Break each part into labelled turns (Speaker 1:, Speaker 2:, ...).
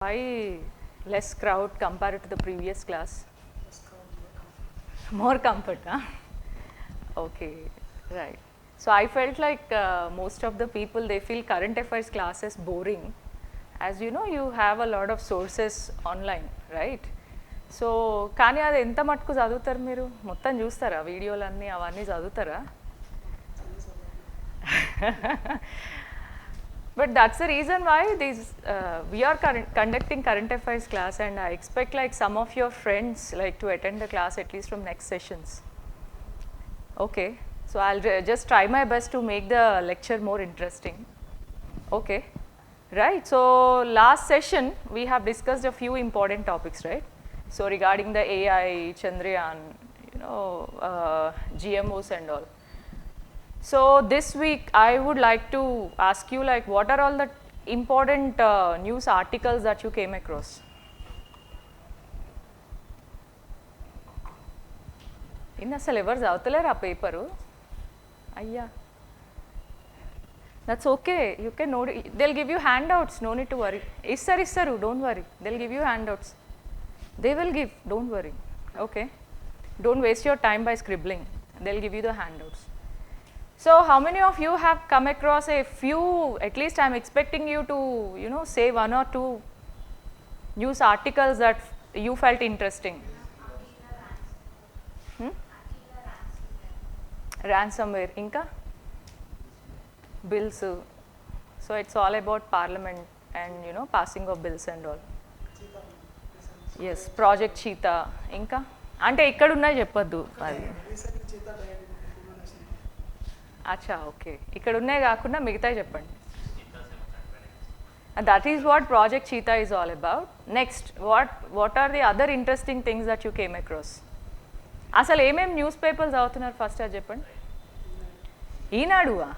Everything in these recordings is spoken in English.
Speaker 1: Why less crowd compared to the previous class? More comfort, huh? Okay, right. So I felt like most of the people, they feel current affairs classes boring. As you know, you have a lot of sources online, right? So కానీ అది ఎంత మటుకు చదువుతారు మీరు? మొత్తం చూస్తారా వీడియోలన్నీ అవన్నీ చదువుతారా? But that's the reason why we are conducting current affairs class, and I expect like some of your friends like to attend the class at least from next sessions. Okay, so I'll just try my best to make the lecture more interesting. Okay, right. So last session we have discussed a few important topics, right? So regarding the AI, Chandrayaan, GMOs and all. So this week I would like to ask you like what are all the important news articles that you came across? In asal ever chadutaleru aa paper? Ayya, that's okay, you can note it. They'll give you handouts, no need to worry. Issaru, don't worry, they'll give you handouts. They will give, don't worry. Okay, don't waste your time by scribbling, they'll give you the handouts. So how many of you have come across a few, at least I am expecting you to say one or two news articles that you felt interesting. Ransomware, inka bills. So it's all about parliament and passing of bills and all. Yes, project cheetah, inka ante ikkada unnai cheppadu adi. Acha, okay. ఇక్కడ ఉన్నాయి కాకుండా మిగతాయి చెప్పండి. That is what Project Cheetah is all about. Next, what are the other interesting things that you came across? అసలు ఏమేమి news papers చదువుతున్నారు first అది చెప్పండి. ఈనాడువా?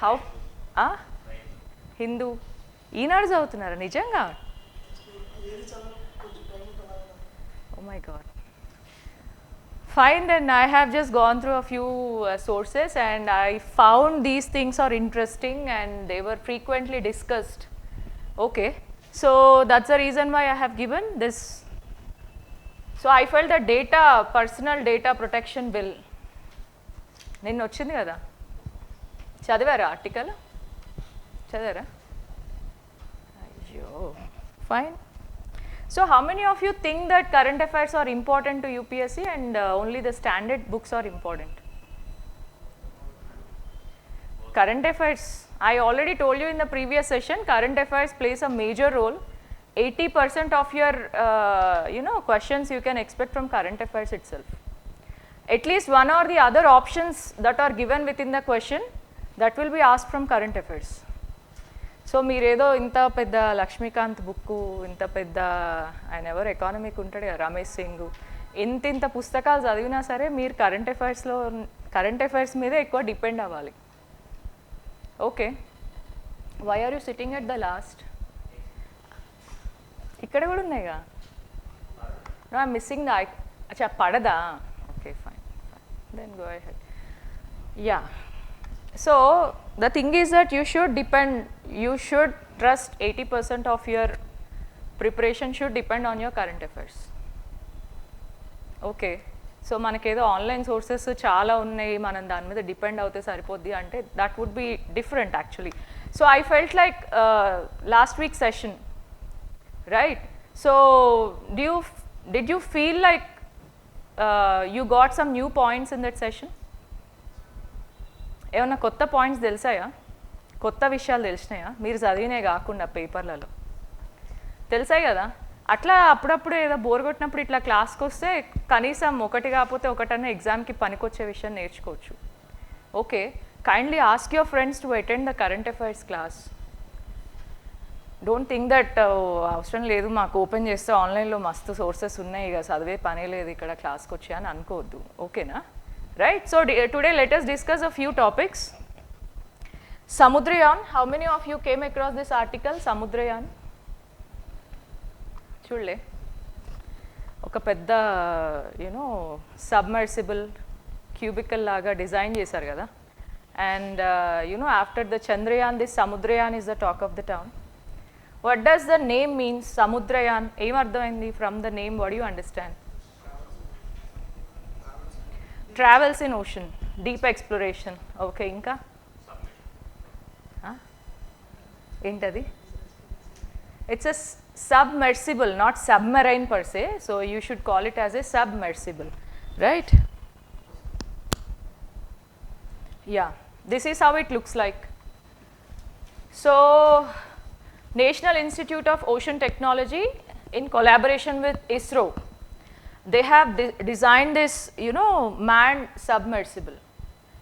Speaker 1: హౌ హిందూ ఈనాడు చదువుతున్నారా నిజంగా? Oh my god. Fine, then I have just gone through a few sources and I found these things are interesting and they were frequently discussed. Okay, so that's the reason why I have given this. So I felt that personal data protection bill. నిన్న వచ్చింది కదా, చదివారా article? చదివారా? అయ్యో, fine. So how many of you think that current affairs are important to UPSC and only the standard books are important? Current affairs, I already told you in the previous session, current affairs plays a major role. 80% of your questions you can expect from current affairs itself. At least one or the other options that are given within the question, that will be asked from current affairs. So మీరేదో ఇంత పెద్ద Lakshmikanth book, ఇంత పెద్ద ఆయన ఎవరు economic ఉంటాడు కదా రమేష్ సింగ్, ఇంత పుస్తకాలు చదివినా సరే మీరు కరెంట్ అఫైర్స్ మీదే ఎక్కువ డిపెండ్ అవ్వాలి. Okay, why are you sitting at the last? ఇక్కడ కూడా ఉన్నాయిగా. నో ఐఎమ్ మిస్సింగ్ ద అచ్చా పడదా? Okay, fine, then go ahead. Yeah, so the thing is that you should trust 80% of your preparation should depend on your current affairs. Okay, so మనకేదో online sources చాలా ఉన్నాయి, మనం దాని మీద depend అవుతే సరిపోద్ది అంటే that would be different actually. So I felt like last week's session, right? So did you feel like you got some new points in that session? ఏమన్నా కొత్త పాయింట్స్ తెలిసాయా? కొత్త విషయాలు తెలిసినాయా మీరు చదివినాయి కాకుండా? పేపర్లలో తెలిసాయి కదా. అట్లా అప్పుడప్పుడు ఏదో బోర్ కొట్టినప్పుడు ఇట్లా క్లాస్కి వస్తే కనీసం ఒకటి కాకపోతే ఒకటన్నా ఎగ్జామ్కి పనికొచ్చే విషయం నేర్చుకోవచ్చు. Okay, kindly ask your friends to attend the current affairs class. Don't think that అవసరం లేదు, మాకు ఓపెన్ చేస్తే ఆన్లైన్లో మస్తు సోర్సెస్ ఉన్నాయి, ఇక చదివే పనే లేదు ఇక్కడ క్లాస్కి వచ్చి అని అనుకోవద్దు. ఓకేనా? Right, so today let us discuss a few topics. Samudrayan, how many of you came across this article? Samudrayan చూడలే, ఒక పెద్ద సబ్మర్సిబుల్ క్యూబికల్ లాగా డిజైన్ చేశారు కదా, and after the Chandrayaan, this Samudrayaan is the talk of the town. What does the name mean, Samudrayaan? Em ardhamaindi from the name, what do you understand? Travels in ocean, deep exploration. Okay, inka? Entadi? It's a submersible, not submarine per se, so you should call it as a submersible, right? Yeah, this is how it looks like. So, National Institute of Ocean Technology in collaboration with ISRO, they have designed this, manned submersible.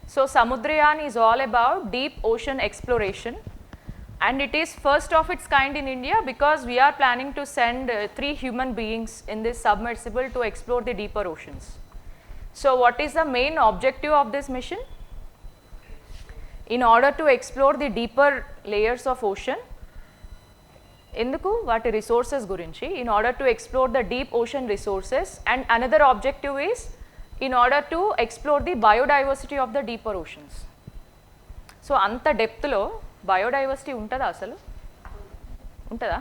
Speaker 1: So, Samudrayaan is all about deep ocean exploration, and it is first of its kind in India because we are planning to send 3 human beings in this submersible to explore the deeper oceans. So, what is the main objective of this mission? In order to explore the deeper layers of ocean, ఎందుకు వాటి resources గురించి, in order to explore the deep ocean resources, and another objective is in order to explore the biodiversity of the deeper oceans. So అంత డెప్త్లో biodiversity ఉంటుందా అసలు? ఉంటుందా?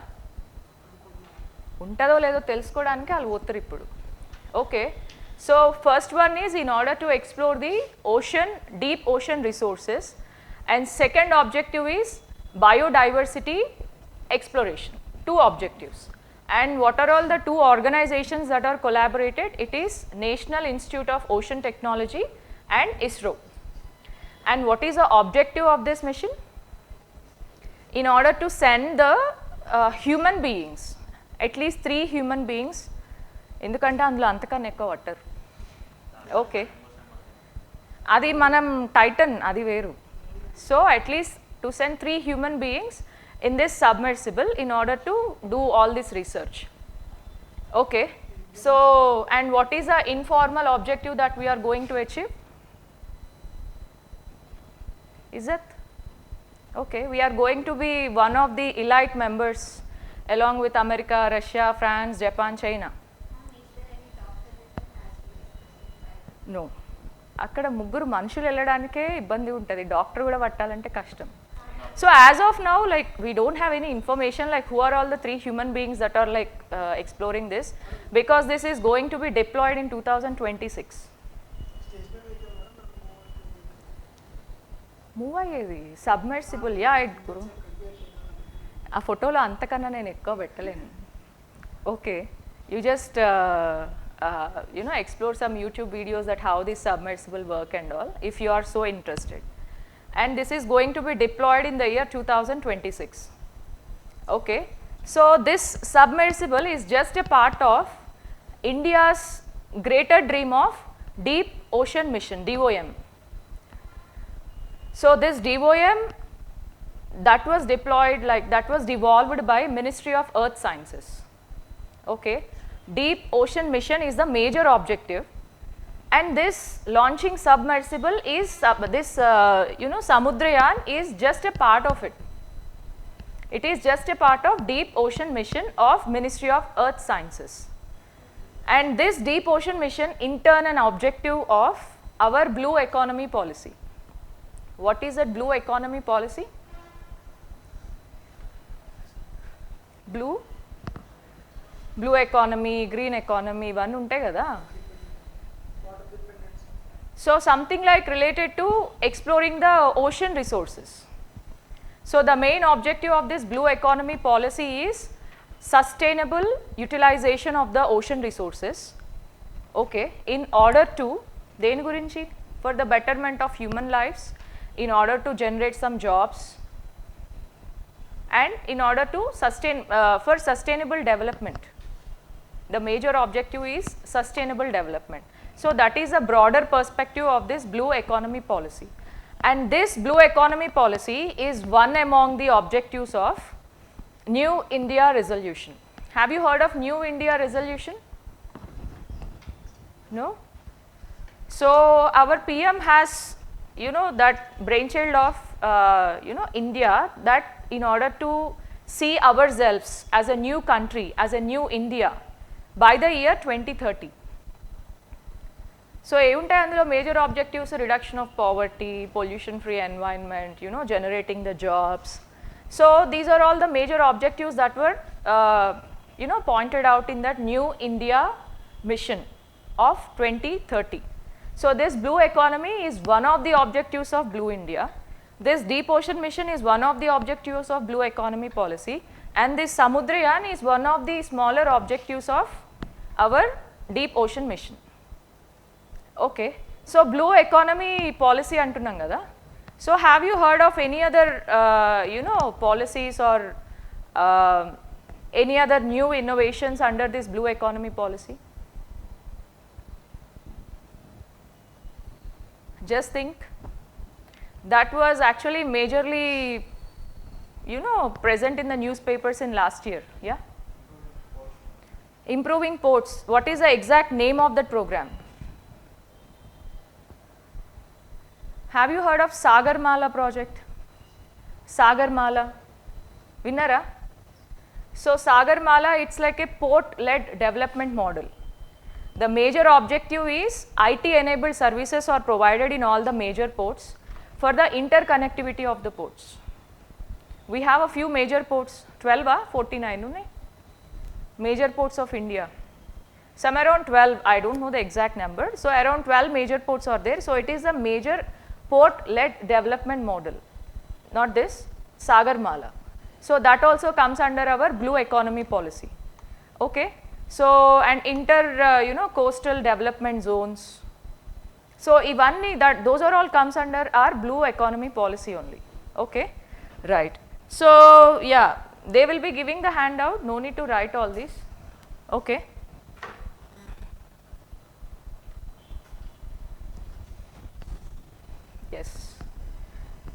Speaker 1: ఉంటుందో లేదో తెలుసుకోవడానికి వాళ్ళు పోతారు ఇప్పుడు. Okay, so first one is in order to explore the ocean, deep ocean resources, and second objective is biodiversity exploration. 2 objectives. And what are all the 2 organizations that are collaborated? It is National Institute of Ocean Technology and ISRO. And what is the objective of this mission? In order to send the human beings, at least 3 human beings, ఎందుకంటే అందులో అంతకన్నా ఎక్కువ పట్టారు. Okay, అది మనం టైటన్, అది వేరు. So at least to send 3 human beings in this submersible in order to do all this research. Okay, so and what is the informal objective that we are going to achieve? Is it? Okay, we are going to be one of the elite members along with America, Russia, France, Japan, China. No, అక్కడ ముగ్గురు మనుషులు వెళ్ళడానికే ఇబ్బంది ఉంటుంది, doctor కూడా పట్టాలంటే కష్టం. So as of now, like we don't have any information like who are all the 3 human beings that are like exploring this, because this is going to be deployed in 2026. Move అయ్యేది submersible, yeah it గురు. ఆ ఫోటోలో అంతకన్నా నేను ఎక్కువ పెట్టలేను. Okay, you just explore some YouTube videos that how this submersible work and all, if you are so interested. And this is going to be deployed in the year 2026. Okay, so this submersible is just a part of India's greater dream of deep ocean mission, DOM. So this DOM that was deployed, like that was devolved by Ministry of Earth Sciences. Okay, deep ocean mission is the major objective. And this launching submersible is Samudrayaan is just a part of it. It is just a part of deep ocean mission of Ministry of Earth Sciences. And this deep ocean mission in turn an objective of our blue economy policy. What is that blue economy policy? Blue economy, green economy, ఇవన్నీ ఉంటాయి కదా. So something like related to exploring the ocean resources. So the main objective of this blue economy policy is sustainable utilization of the ocean resources. Okay, in order to, deni gurinchi, for the betterment of human lives, in order to generate some jobs, and in order to sustain for sustainable development. The major objective is sustainable development. So that is a broader perspective of this blue economy policy. And this blue economy policy is one among the objectives of New India resolution. Have you heard of New India resolution? No? So our PM has, that brainchild of, India, that in order to see ourselves as a new country, as a new India by the year 2030. So ఏముంటాయి అందులో major objectives, reduction of poverty, pollution free environment, generating the jobs. So these are all the major objectives that were pointed out in that New India mission of 2030. So this blue economy is one of the objectives of Blue India. This deep ocean mission is one of the objectives of blue economy policy, and this Samudrayan is one of the smaller objectives of our deep ocean mission. Okay, so blue economy policy antunnam kada. So have you heard of any other policies or any other new innovations under this blue economy policy? Just think, that was actually majorly present in the newspapers in last year. Yeah, improving ports. What is the exact name of that program? Have you heard of Sagarmala project? Sagarmala, vinnara? So Sagarmala, it's like a port led development model. The major objective is IT enabled services are provided in all the major ports for the interconnectivity of the ports. We have a few major ports, 12 or 49 major ports of India. Some around 12, I don't know the exact number. So around 12 major ports are there. So it is a major port led development model, not this Sagarmala. So that also comes under our blue economy policy. Okay. So and coastal development zones. So ivanni, that those are all comes under our blue economy policy only. Okay, right. So yeah, they will be giving the handout, no need to write all this. Okay. Yes.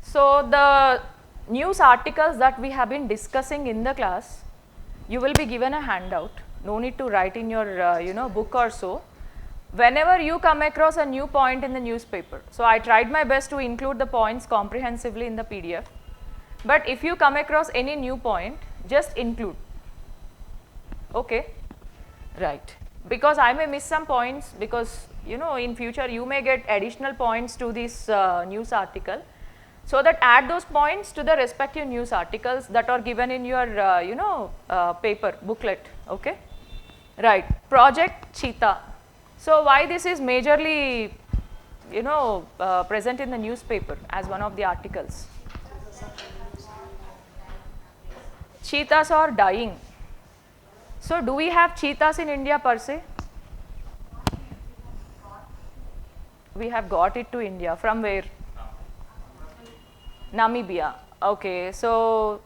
Speaker 1: So the news articles that we have been discussing in the class, you will be given a handout. No need to write in your book or so. Whenever you come across a new point in the newspaper, so I tried my best to include the points comprehensively in the PDF, but if you come across any new point, just include. Okay, right, because I may miss some points, because in future you may get additional points to this news article. So that add those points to the respective news articles that are given in your paper booklet. Okay, right. Project Cheetah. So why this is majorly present in the newspaper as one of the articles? Cheetahs are dying. So do we have cheetahs in India per se? We have got it to India. From where? Namibia. Okay, so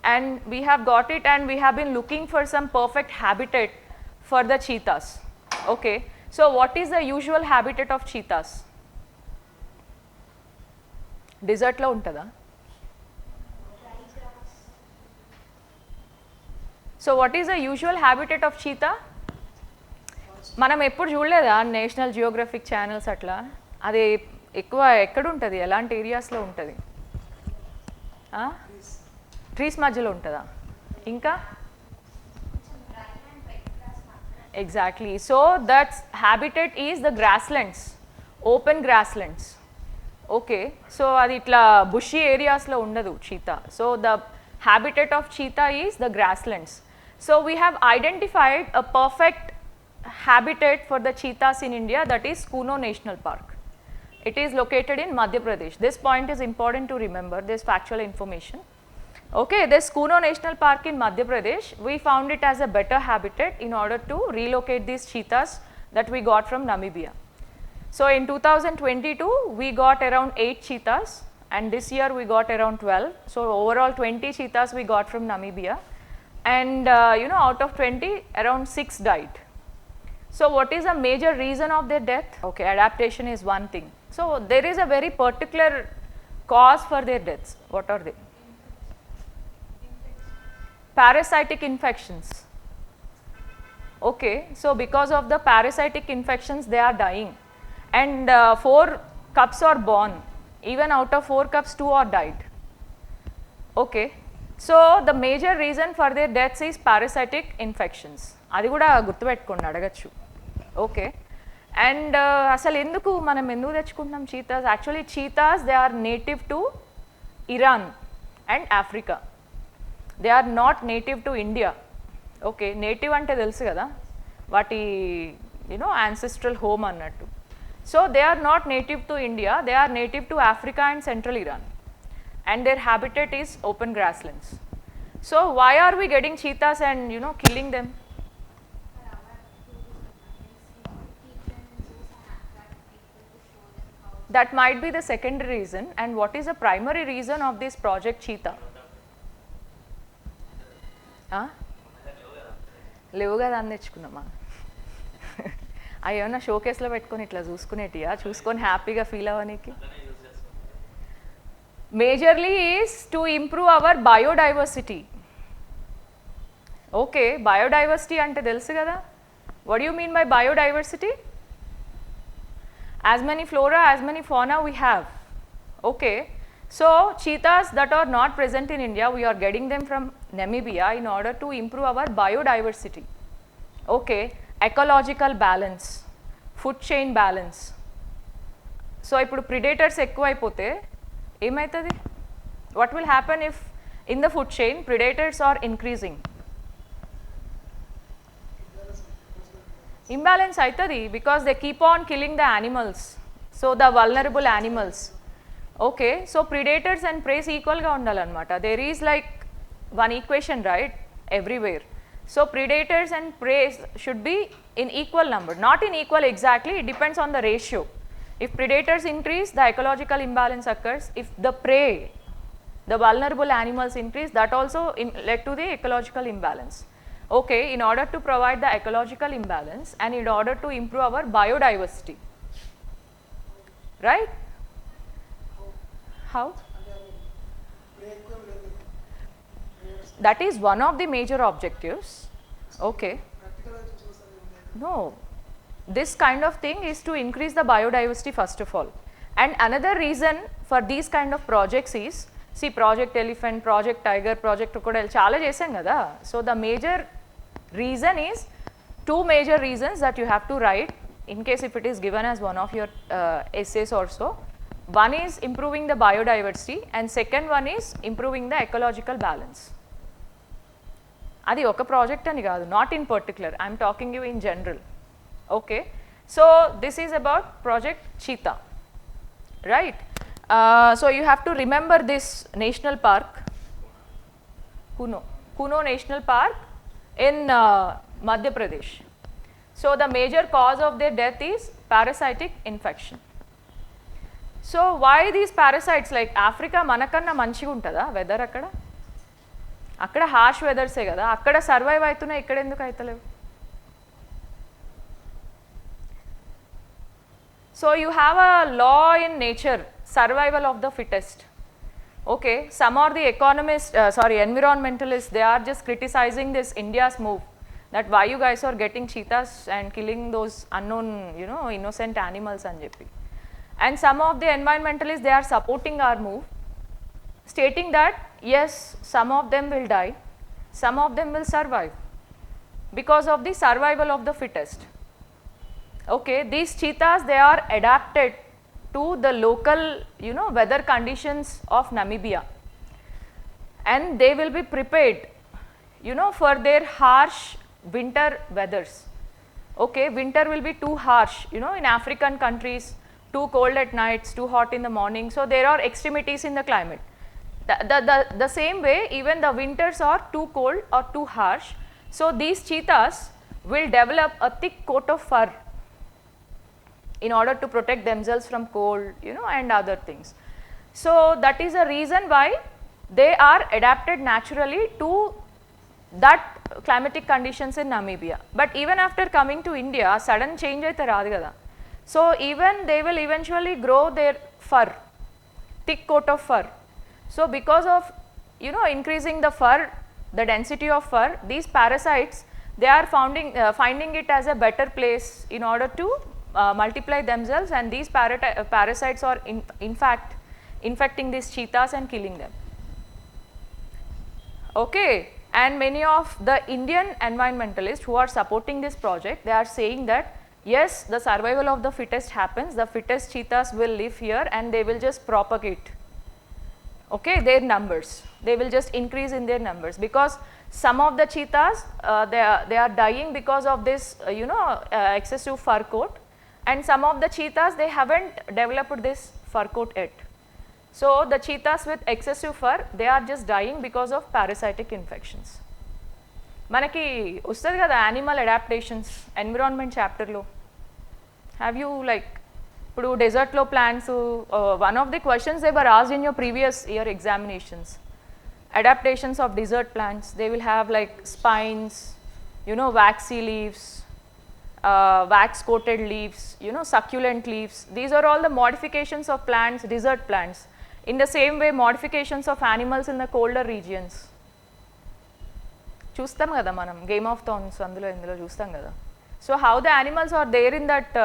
Speaker 1: and we have got it, and we have been looking for some perfect habitat for the cheetahs. Okay, so what is the usual habitat of cheetahs? Desert lo untada? So what is the usual habitat of cheetah? మనం ఎప్పుడు చూడలేదా national geographic channels అట్లా? అది ఎక్కువ ఎక్కడ ఉంటుంది, ఎలాంటి ఏరియాస్లో ఉంటుంది? ట్రీస్ మధ్యలో ఉంటుందా? ఇంకా exactly. So that's habitat is the గ్రాస్లాండ్స్, open గ్రాస్లాండ్స్. Okay, so అది ఇట్లా బుషీ ఏరియాస్లో ఉండదు cheetah. So the habitat of cheetah is the గ్రాస్లాండ్స్. So we have identified a perfect habitat for the cheetahs in India, that is Kuno National Park. It is located in Madhya Pradesh. This point is important to remember, this factual information. Okay, this Kuno National Park in Madhya Pradesh, we found it as a better habitat in order to relocate these cheetahs that we got from Namibia. So in 2022 we got around 8 cheetahs, and this year we got around 12. So overall 20 cheetahs we got from Namibia, and out of 20 around 6 died. So what is a major reason of their death? Okay, adaptation is one thing. So there is a very particular cause for their deaths. What are they? Parasitic infections. Okay, so because of the parasitic infections they are dying, and 4 cubs are born. Even out of 4 cubs, 2 are died. Okay, so the major reason for their deaths is parasitic infections. అది కూడా గుర్తుపెట్టుకోండి, అడగచ్చు. Okay, and అసలు ఎందుకు మనం ఎందుకు తెచ్చుకుంటున్నాం cheetahs? Actually cheetahs they are native to Iran and Africa. They are not native to India. Okay, native అంటే తెలుసు కదా, వాటి యాన్సెస్ట్రల్ హోమ్ అన్నట్టు. So they are not native to India, they are native to Africa and central Iran, and their habitat is open grasslands. So why are we getting cheetahs and killing them? That might be the secondary reason. And what is the primary reason of this project cheetah? లేవు కదా అని తెచ్చుకున్నామా? అవి ఏమన్నా షోకేస్లో పెట్టుకొని ఇట్లా చూసుకునేటియా, చూసుకొని హ్యాపీగా feel అవ్వడానికి? Majorly is to improve our biodiversity. Okay, biodiversity ante telusu kada. What do you mean by biodiversity? As many flora, as many fauna we have. Okay, so cheetahs that are not present in India, we are getting them from Namibia in order to improve our biodiversity. Okay, ecological balance, food chain balance. So ippudu predators ekkuva ayipote ఏమవుతుంది? What will happen if in the food chain predators are increasing? Imbalance అవుతుంది because they keep on killing the animals, so the vulnerable animals. Okay, so predators and preys ఈక్వల్గా ఉండాలన్నమాట. There is like one equation right everywhere. So predators and preys should be in equal number, not in equal exactly, it depends on the ratio. If predators increase, the ecological imbalance occurs. If the prey, the vulnerable animals increase, that also led to the ecological imbalance. Okay, in order to provide the ecological imbalance and in order to improve our biodiversity, right? How? That is one of the major objectives. Okay. No, this kind of thing is to increase the biodiversity first of all. And another reason for these kind of projects is, see, Project Elephant, Project Tiger, Project Crocodile, chala chesam kada. So the major reason is, two major reasons that you have to write in case if it is given as one of your essays or so. One is improving the biodiversity and second one is improving the ecological balance. అది ఒక project అని కాదు, not in particular, I'm talking you in general. Okay, so this is about project cheetah, right? So you have to remember this national park, Kuno national park in Madhya Pradesh. So the major cause of their death is parasitic infection. So why these parasites? Like Africa మనకన్నా మంచిగా ఉంటుందా weather? అక్కడ harsh వెదర్సే కదా, అక్కడ survive అవుతున్నాయి, ఇక్కడ ఎందుకు అవుతలేవు? So you have a law in nature, survival of the fittest. Okay, some are the environmentalists, they are just criticizing this India's move, that why you guys are getting cheetahs and killing those unknown, innocent animals అని చెప్పి. And some of the environmentalists, they are supporting our move, stating that yes, some of them will die, some of them will survive because of the survival of the fittest. Okay, these cheetahs, they are adapted to the local weather conditions of Namibia, and they will be prepared for their harsh winter weathers. Okay, winter will be too harsh, in African countries, too cold at nights, too hot in the morning, so there are extremities in the climate. The same way, even the winters are too cold or too harsh, so these cheetahs will develop a thick coat of fur in order to protect themselves from cold, and other things. So that is the reason why they are adapted naturally to that climatic conditions in Namibia. But even after coming to India, sudden change aithe raadu kada. So even they will eventually grow their fur, thick coat of fur. So because of increasing the fur, the density of fur, these parasites, they are finding it as a better place in order to multiply themselves, and these parasites are in fact infecting these cheetahs and killing them. Okay, and many of the Indian environmentalists who are supporting this project, they are saying that yes, the survival of the fittest happens, the fittest cheetahs will live here and they will just propagate, okay, their numbers, they will just increase in their numbers, because some of the cheetahs they are dying because of this excessive fur coat, and some of the cheetahs they haven't developed this fur coat yet. So the cheetahs with excessive fur, they are just dying because of parasitic infections. మనకి వస్తుంది కదా animal adaptations environment చాప్టర్లో. Have you like ఇప్పుడు డెజర్ట్లో plants, one of the questions they were asked in your previous year examinations, adaptations of desert plants. They will have like spines, waxy leaves, wax coated leaves, succulent leaves. These are all the modifications of plants, desert plants. In the same way, modifications of animals in the colder regions. చూస్తాం కదా మనం game of Thrones ఇందులో చూస్తాం కదా. So how the animals are there in that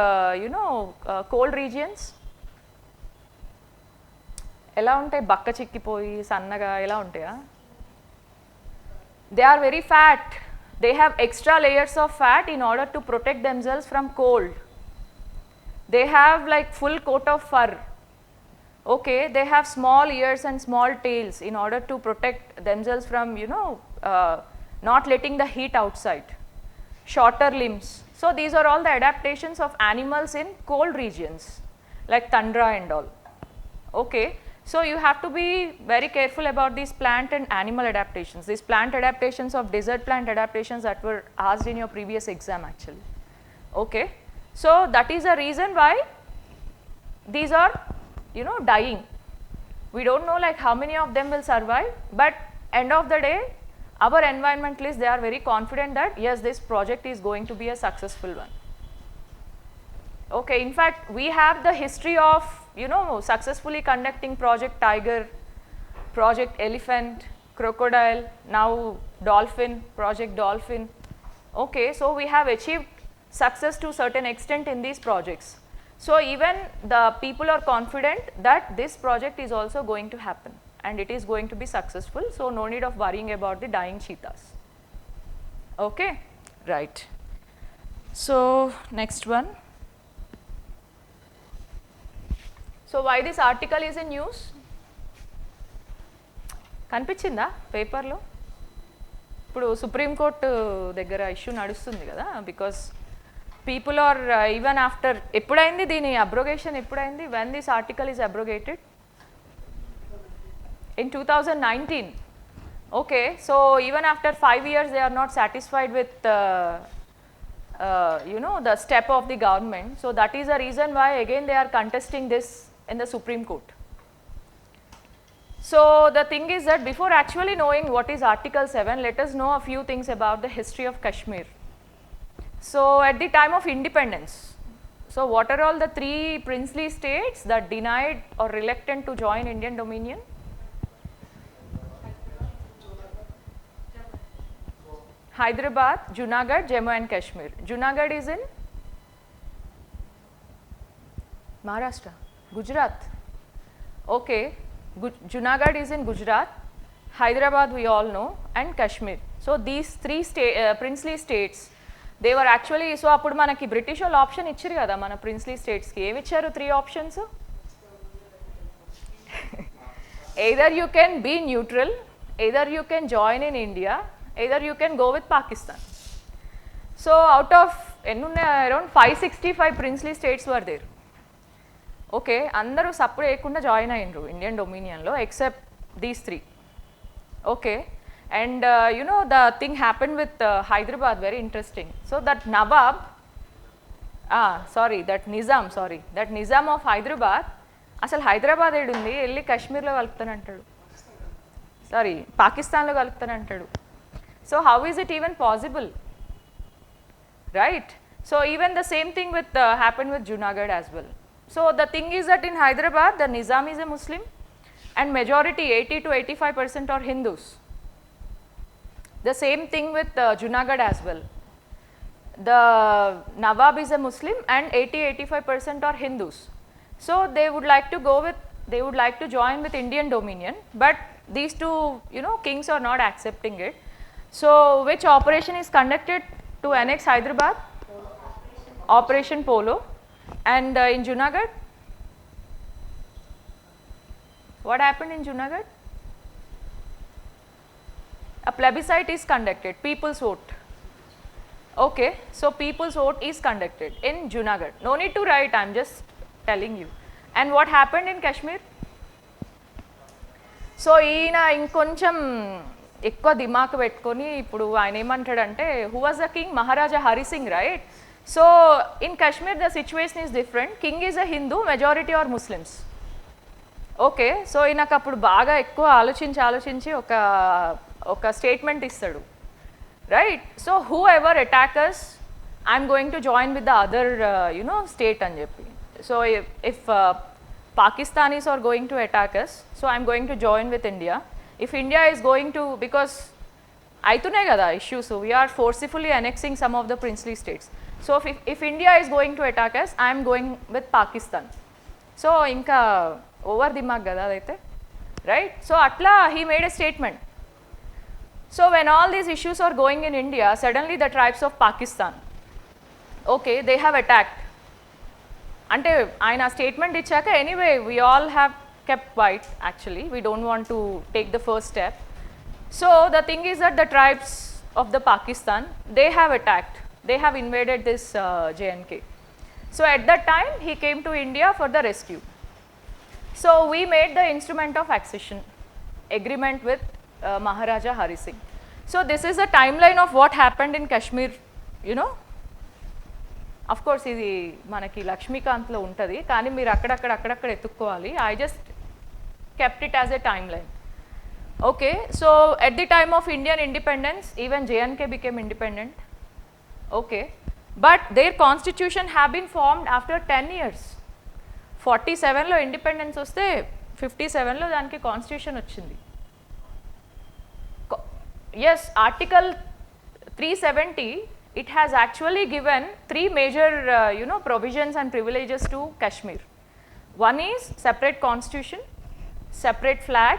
Speaker 1: cold regions, ఎలా ఉంటాయి, బక్క చిక్కిపోయి సన్నగా ఎలా ఉంటాయా? They are very fat, they have extra layers of fat in order to protect themselves from cold. They have like full coat of fur, okay, they have small ears and small tails in order to protect themselves from not letting the heat outside, shorter limbs. So these are all the adaptations of animals in cold regions like tundra and all. Okay, so you have to be very careful about these plant and animal adaptations, these plant adaptations of desert plant adaptations that were asked in your previous exam actually. Okay, so that is the reason why these are dying. We don't know like how many of them will survive, but end of the day our environmentalists, they are very confident that yes, this project is going to be a successful one. Okay, in fact we have the history of successfully conducting project tiger, project elephant, crocodile, now dolphin, project dolphin. Okay, so we have achieved success to certain extent in these projects. So even the people are confident that this project is also going to happen and it is going to be successful, so no need of worrying about the dying cheetahs. Okay, right. So next one. So why this article is in news? కనిపించిందా పేపర్లో? ఇప్పుడు supreme court దగ్గర issue నడుస్తుంది కదా, because people are even after, ఎప్పుడైంది దీని abrogation ఎప్పుడైంది, when this article is abrogated? In 2019. Okay, so even after 5 years they are not satisfied with the step of the government, so that is the reason why again they are contesting this in the Supreme Court. So the thing is that before actually knowing what is Article 7, let us know a few things about the history of Kashmir. So at the time of independence, so what are all the 3 princely states that denied or reluctant to join Indian dominion? Hyderabad, Junagadh, Jammu and Kashmir. Junagadh is in Maharashtra, Gujarat. Okay, Junagadh is in Gujarat, Hyderabad we all know, and Kashmir. So these 3 princely states, they were actually, so appudu manaki British వాళ్ళు option ఇచ్చారు కదా మన princely స్టేట్స్కి. ఏమి ఇచ్చారు? 3 options. either you can be neutral, either you can join in India, either you can go with Pakistan. So out of around 565 princely states were there. Okay, అందరూ support చేయకుండా join అయ్యిండ్రు Indian డొమినియన్లో except these 3. Okay, and the thing happened with Hyderabad, very interesting. So that Nawab, that Nizam of Hyderabad, అసలు హైదరాబాద్ ఏడుంది, వెళ్ళి కాశ్మీర్లో కలుపుతానంటాడు, sorry పాకిస్తాన్లో కలుపుతానంటాడు. So how is it even possible, right? So even the same thing with happened with Junagadh as well. So the thing is that in Hyderabad the Nizam is a Muslim and majority 80 to 85% are Hindus. The same thing with Junagadh as well. The Nawab is a Muslim and 80-85% are Hindus. So they would like to join with Indian dominion, but these 2 kings are not accepting it. So which operation is conducted to annex Hyderabad? Operation Polo. And in Junagadh, what happened in Junagadh? A plebiscite is conducted, people's vote. Okay, so people's vote is conducted in Junagadh. No need to write, I am just telling you. And what happened in Kashmir? So ఈయన ఇంకొంచెం ఎక్కువ దిమాక్ పెట్టుకొని ఇప్పుడు ఆయన ఏమంటాడంటే who was the king Maharaja Hari Singh right. So in Kashmir the situation is different. King is a Hindu, majority are Muslims. Okay, so ఈయనకు అప్పుడు బాగా ఎక్కువ ఆలోచించి ఒక స్టేట్మెంట్ ఇస్తాడు right. So whoever attackers I'm going to join with the other state అని చెప్పి. So if Pakistanis are going to attack us, so I am going to join with India. If India is going to, because aitunayi kada issues, so we are forcefully annexing some of the princely states. So if India is going to attack us, I am going with Pakistan. So inka over dimag kada adaithe right. So atla he made a statement. So when all these issues are going in India, suddenly the tribes of Pakistan, okay, they have attacked. అంటే ఆయన statement ఇచ్చాక anyway we all have kept quiet, actually we don't want to take the first step. So the thing is that the tribes of the Pakistan they have attacked, they have invaded this JNK. So at that time he came to India for the rescue. So we made the instrument of accession agreement with Maharaja Hari Singh. So this is the time line of what happened in Kashmir. You know of course ఇది మనకి లక్ష్మీకాంత్లో ఉంటుంది, కానీ మీరు అక్కడక్కడ ఎత్తుక్కోవాలి. I just kept it as a time line. Okay, so at the time of Indian independence even JNK became independent. Okay, but their constitution have been formed after 10 years. 47లో independence వస్తే 57లో దానికి కాన్స్టిట్యూషన్ వచ్చింది. Yes, article 370 it has actually given 3 major provisions and privileges to Kashmir. One is separate constitution, separate flag,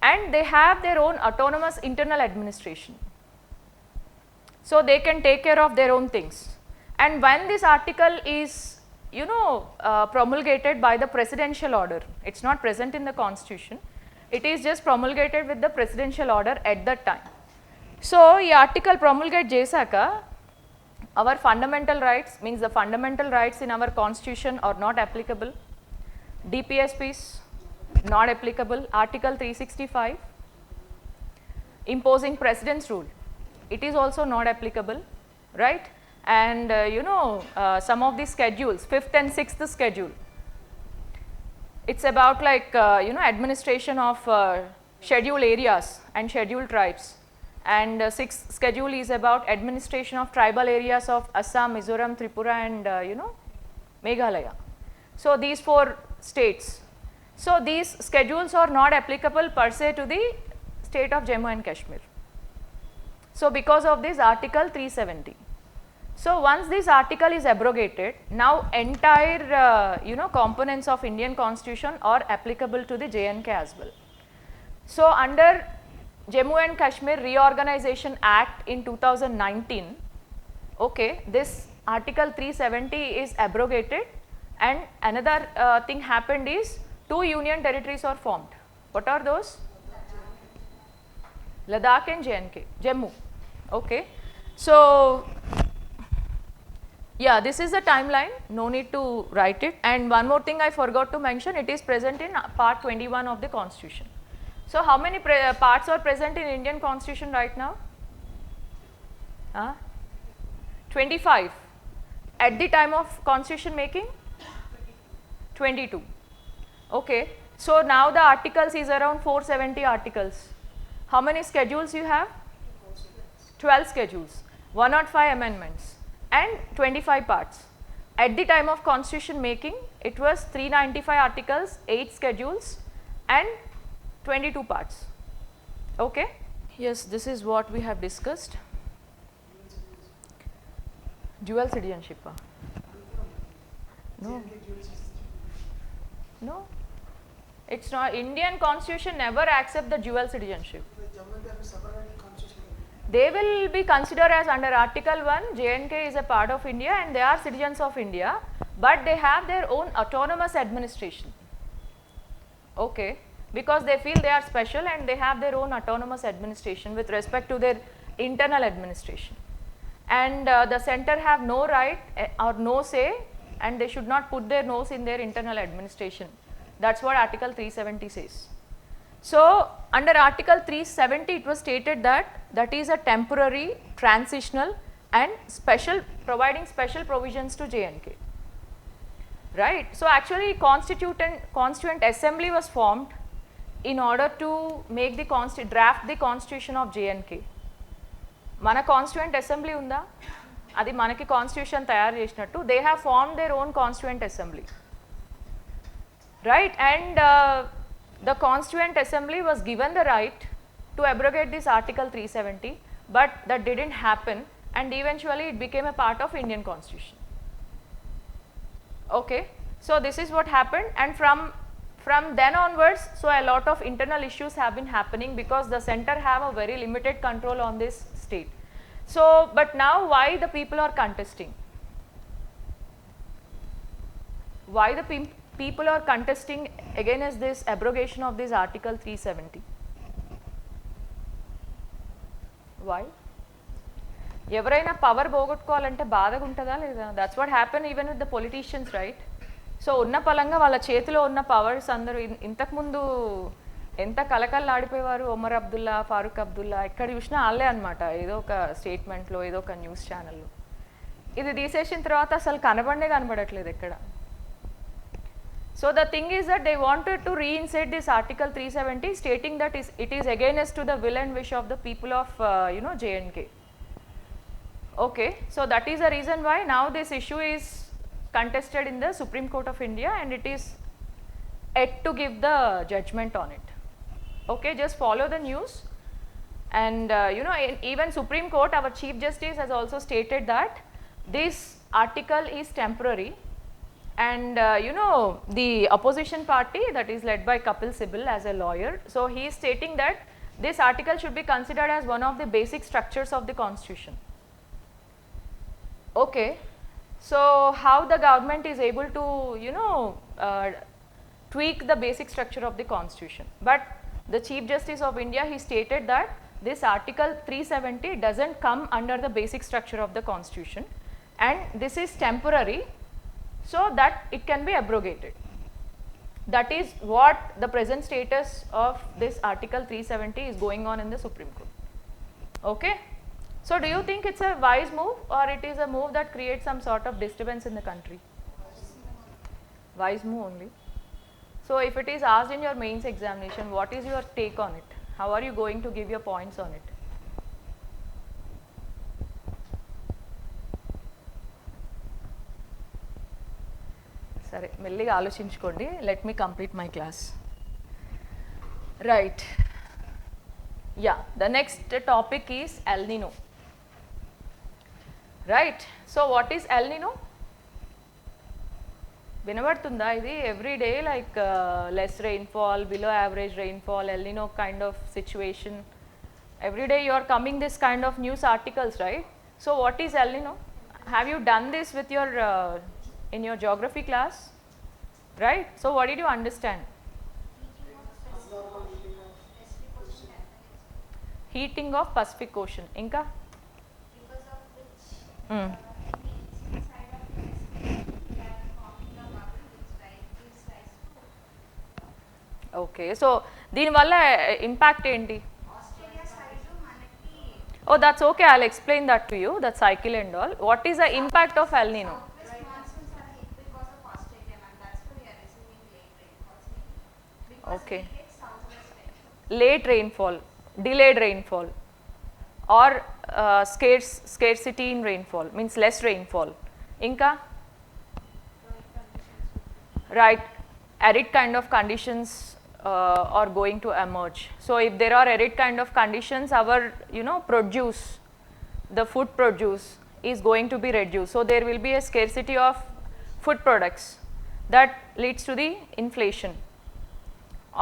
Speaker 1: and they have their own autonomous internal administration. So they can take care of their own things. And when this article is promulgated by the presidential order, it's not present in the constitution, it is just promulgated with the presidential order at that time. So ee article promulgate chesaka our fundamental rights, means the fundamental rights in our constitution are not applicable. DPSPs not applicable. Article 365 imposing president's rule, it is also not applicable, right. And some of the schedules, 5th and 6th schedule, it's about like administration of scheduled areas and scheduled tribes. And 6th schedule is about administration of tribal areas of Assam, Mizoram, Tripura and Meghalaya. So these 4 states. So these schedules are not applicable per se to the state of Jammu and Kashmir. So because of this article 370. So once this article is abrogated, now entire components of Indian constitution are applicable to the JNK as well. So under Jammu and Kashmir Reorganization Act in 2019, okay, this article 370 is abrogated, and another thing happened is 2 union territories are formed. What are those? Ladakh and JNK, Jammu. Okay, so yeah, this is the timeline, no need to write it. And one more thing I forgot to mention, it is present in part 21 of the constitution. So how many parts are present in Indian constitution right now? 25. At the time of constitution making? 22. Okay, so now the articles is around 470 articles. How many schedules you have? 12 schedules, 105 amendments and 25 parts. At the time of constitution making, it was 395 articles, 8 schedules and 22 parts. Okay, yes, this is what we have discussed. Dual citizenship. No, it's not. Indian constitution never accept the dual citizenship. they will be considered as under Article 1, J&K is a part of India and they are citizens of India, but they have their own autonomous administration. Okay, because they feel they are special and they have their own autonomous administration with respect to their internal administration. And the center have no right or no say, and they should not put their nose in their internal administration. That's what Article 370 says. So, under Article 370 it was stated that that is a temporary, transitional and providing special provisions to J&K. Right. So, actually Constituent Assembly was formed in order to make the draft the constitution of J&K. Mana Constituent Assembly unda, adi manaki constitution tayar chesinattu, they have formed their own Constituent Assembly. Right, and the Constituent Assembly was given the right to abrogate this Article 370, but that didn't happen and eventually it became a part of Indian Constitution. Okay, so this is what happened, and from then onwards, so a lot of internal issues have been happening because the center have a very limited control on this state. So, but now why the people are contesting? Why the people are contesting against this abrogation of this Article 370? Why? ఎవరైనా power పోగొట్టుకోవాలంటే బాధగా ఉంటుందా లేదా? That's what happen even with the politicians, right? So ఉన్న పలంగా వాళ్ళ చేతిలో ఉన్న powers అందరూ ఇంతకుముందు ఎంత కలకల్లాడిపోయేవారు, ఒమర్ అబ్దుల్లా, ఫారూక్ అబ్దుల్లా, ఎక్కడ చూసినా వాళ్ళే అనమాట, ఏదో ఒక స్టేట్మెంట్లో ఏదో ఒక న్యూస్ ఛానల్లో. ఇది తీసేసిన తర్వాత అసలు కనబడట్లేదు ఎక్కడ. So, the thing is that they wanted to reinstate this Article 370 stating that it is against to the will and wish of the people of J&K. Okay, so that is the reason why now this issue is contested in the Supreme Court of India and it is yet to give the judgment on it. Okay, just follow the news, and even Supreme Court, our Chief Justice has also stated that this article is temporary. And the opposition party, that is led by Kapil Sibal as a lawyer, so he is stating that this article should be considered as one of the basic structures of the constitution. Okay, so how the government is able to tweak the basic structure of the constitution? But the Chief Justice of India, he stated that this Article 370 doesn't come under the basic structure of the constitution and this is temporary, so that it can be abrogated. That is what the present status of this Article 370 is going on in the Supreme Court. Okay, so do you think it's a wise move or it is a move that creates some sort of disturbance in the country? Wise move only. So if it is asked in your mains examination, what is your take on it? How are you going to give your points on it? సరే మెల్లిగా ఆలోచించుకోండి. Let me complete my class. Right, ya, the next topic is El Nino. Right, so what is El Nino? వినబడుతుందా ఇది? Every day like less rainfall, below average rainfall, El Nino kind of situation. Every day you are coming this kind of news articles, right? So what is El Nino? Have you done this with your in your geography class, right? So what did you understand? Heating of Pacific Ocean. Inka?
Speaker 2: Because of which inside of Pacific we are forming a bubble which gives rise to.
Speaker 1: Okay, so దీని వల్ల impact ఏంటి?
Speaker 2: Australia side మనకి.
Speaker 1: Oh, that's okay, I'll explain that to you, that cycle and all. What is the impact of El Nino? Okay, late rainfall, delayed rainfall, or scarcity in rainfall, means less rainfall. Inka? Right, arid kind of conditions are going to emerge. So if there are arid kind of conditions, our produce, the food produce is going to be reduced. So there will be a scarcity of food products that leads to the inflation.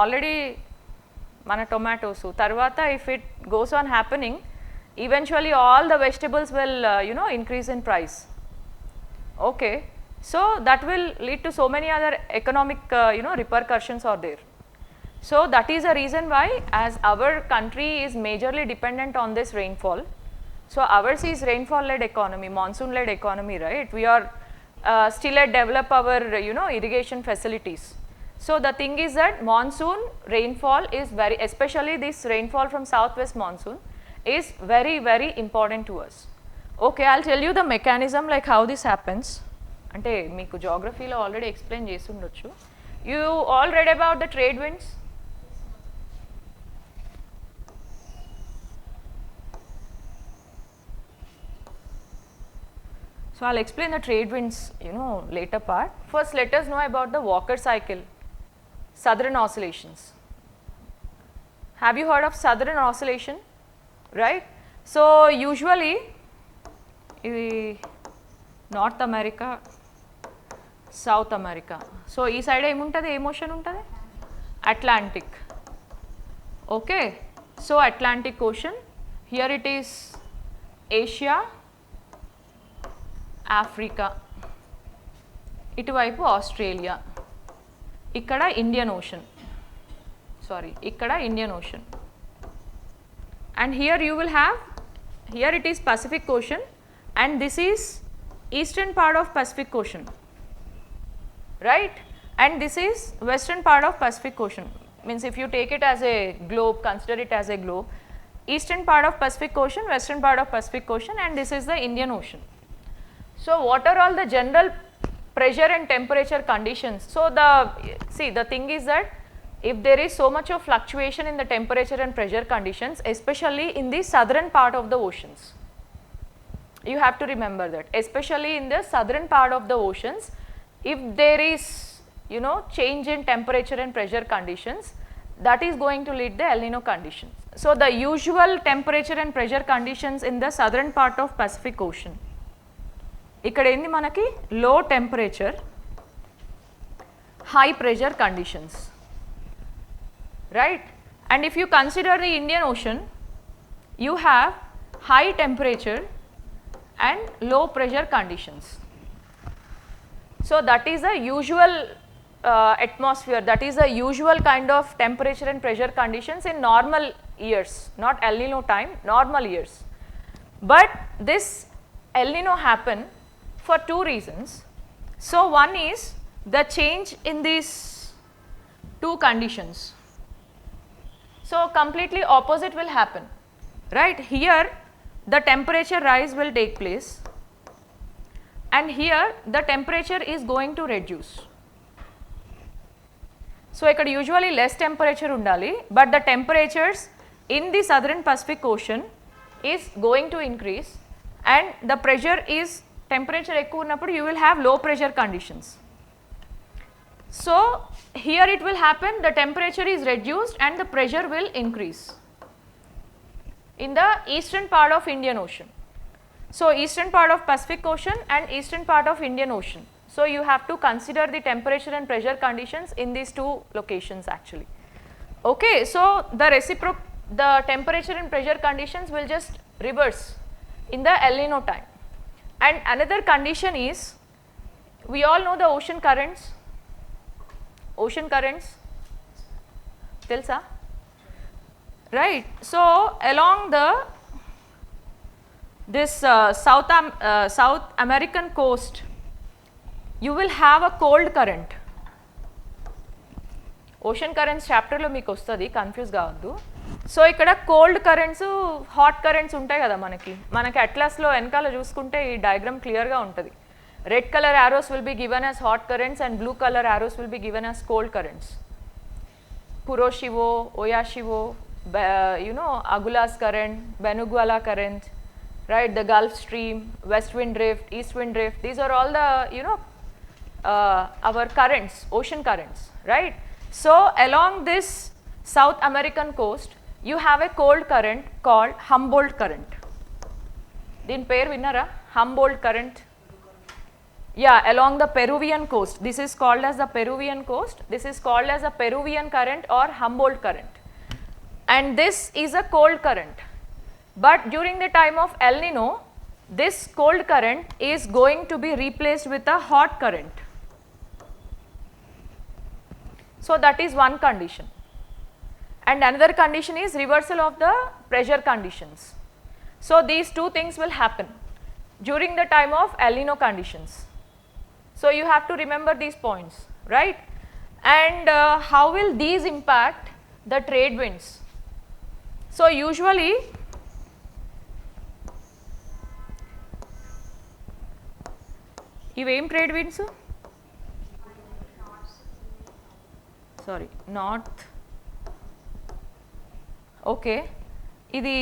Speaker 1: Already mana tomatoes tarvata, if it goes on happening, eventually all the vegetables will increase in price. Okay, so that will lead to so many other economic repercussions are there. So that is a reason why, as our country is majorly dependent on this rainfall, so ours is rainfall led economy, monsoon led economy, right? We are still at develop our irrigation facilities. So the thing is that monsoon rainfall is very, especially this rainfall from southwest monsoon is very, very important to us. Okay, I'll tell you the mechanism like how this happens. అంటే మీకు geography లో already explain చేసి ఉండొచ్చు. You all read about the trade winds? So I'll explain the trade winds, later part. First, let us know about the Walker cycle, southern oscillations. Have you heard of southern oscillation? Right? So usually, North America, South America. So ee side emuntadi, em ocean untadi? Atlantic. Okay. So Atlantic Ocean. Here it is Asia, Africa, ఇటువైపు Australia, ఇక్కడ Indian ocean, ఇక్కడ Indian ocean. And here you will have, here it is Pacific Ocean and this is eastern part of Pacific Ocean, right? And this is western part of Pacific Ocean. Means if you take it as a globe, consider it as a globe, eastern part of Pacific Ocean, western part of Pacific Ocean, and this is the Indian Ocean. So what are all the general pressure and temperature conditions? So the thing is that if there is so much of fluctuation in the temperature and pressure conditions, especially in the southern part of the oceans, you have to remember that, especially in the southern part of the oceans, if there is change in temperature and pressure conditions, that is going to lead the El Nino conditions. So the usual temperature and pressure conditions in the southern part of Pacific Ocean, ఇక్కడ ఏంది మనకి low temperature, high pressure conditions, right? And if you consider the Indian Ocean, you have high temperature and low pressure conditions. So that is the usual atmosphere, that is the usual kind of temperature and pressure conditions in normal years, not El Nino time, normal years. But this El Nino happen for two reasons. So one is the change in these two conditions. So completely opposite will happen, right? Here the temperature rise will take place and here the temperature is going to reduce. So ikkada usually less temperature undali, but the temperatures in the southern Pacific Ocean is going to increase and the pressure is, temperature ekku unnappudu you will have low pressure conditions. So here it will happen, the temperature is reduced and the pressure will increase in the eastern part of Indian Ocean. So eastern part of Pacific Ocean and eastern part of Indian Ocean. So you have to consider the temperature and pressure conditions in these two locations actually. Okay, so the temperature and pressure conditions will just reverse in the El Nino time. And another condition is, we all know the ocean currents. Ocean currents, telsa? Right. So along this South American coast, you will have a cold current. Ocean currents chapter lo meeku ostadi, confuse కావద్దు. So ఇక్కడ cold currents, hot currents ఉంటాయి కదా మనకి అట్లాస్లో వెనకాల చూసుకుంటే ఈ diagram క్లియర్గా ఉంటుంది. Red colour arrows will be given as hot currents and blue colour arrows will be given as cold currents. Kuroshio, Oyashio, Agulhas current, Benguela current, right? The Gulf Stream, West Wind Drift, East Wind Drift, these are all the our currents, ocean currents, right? So along this South American coast, you have a cold current called Humboldt current. Din pair vinnara, Humboldt current. Yeah, along the Peruvian coast, this is called as the Peruvian coast, this is called as a Peruvian current or Humboldt current. And this is a cold current. But during the time of El Nino, this cold current is going to be replaced with a hot current. So that is one condition. And another condition is reversal of the pressure conditions. So these two things will happen during the time of El Nino conditions. So you have to remember these points, right? And how will these impact the trade winds? So usually ఇవేం trade winds? Sorry north, okay, ఇది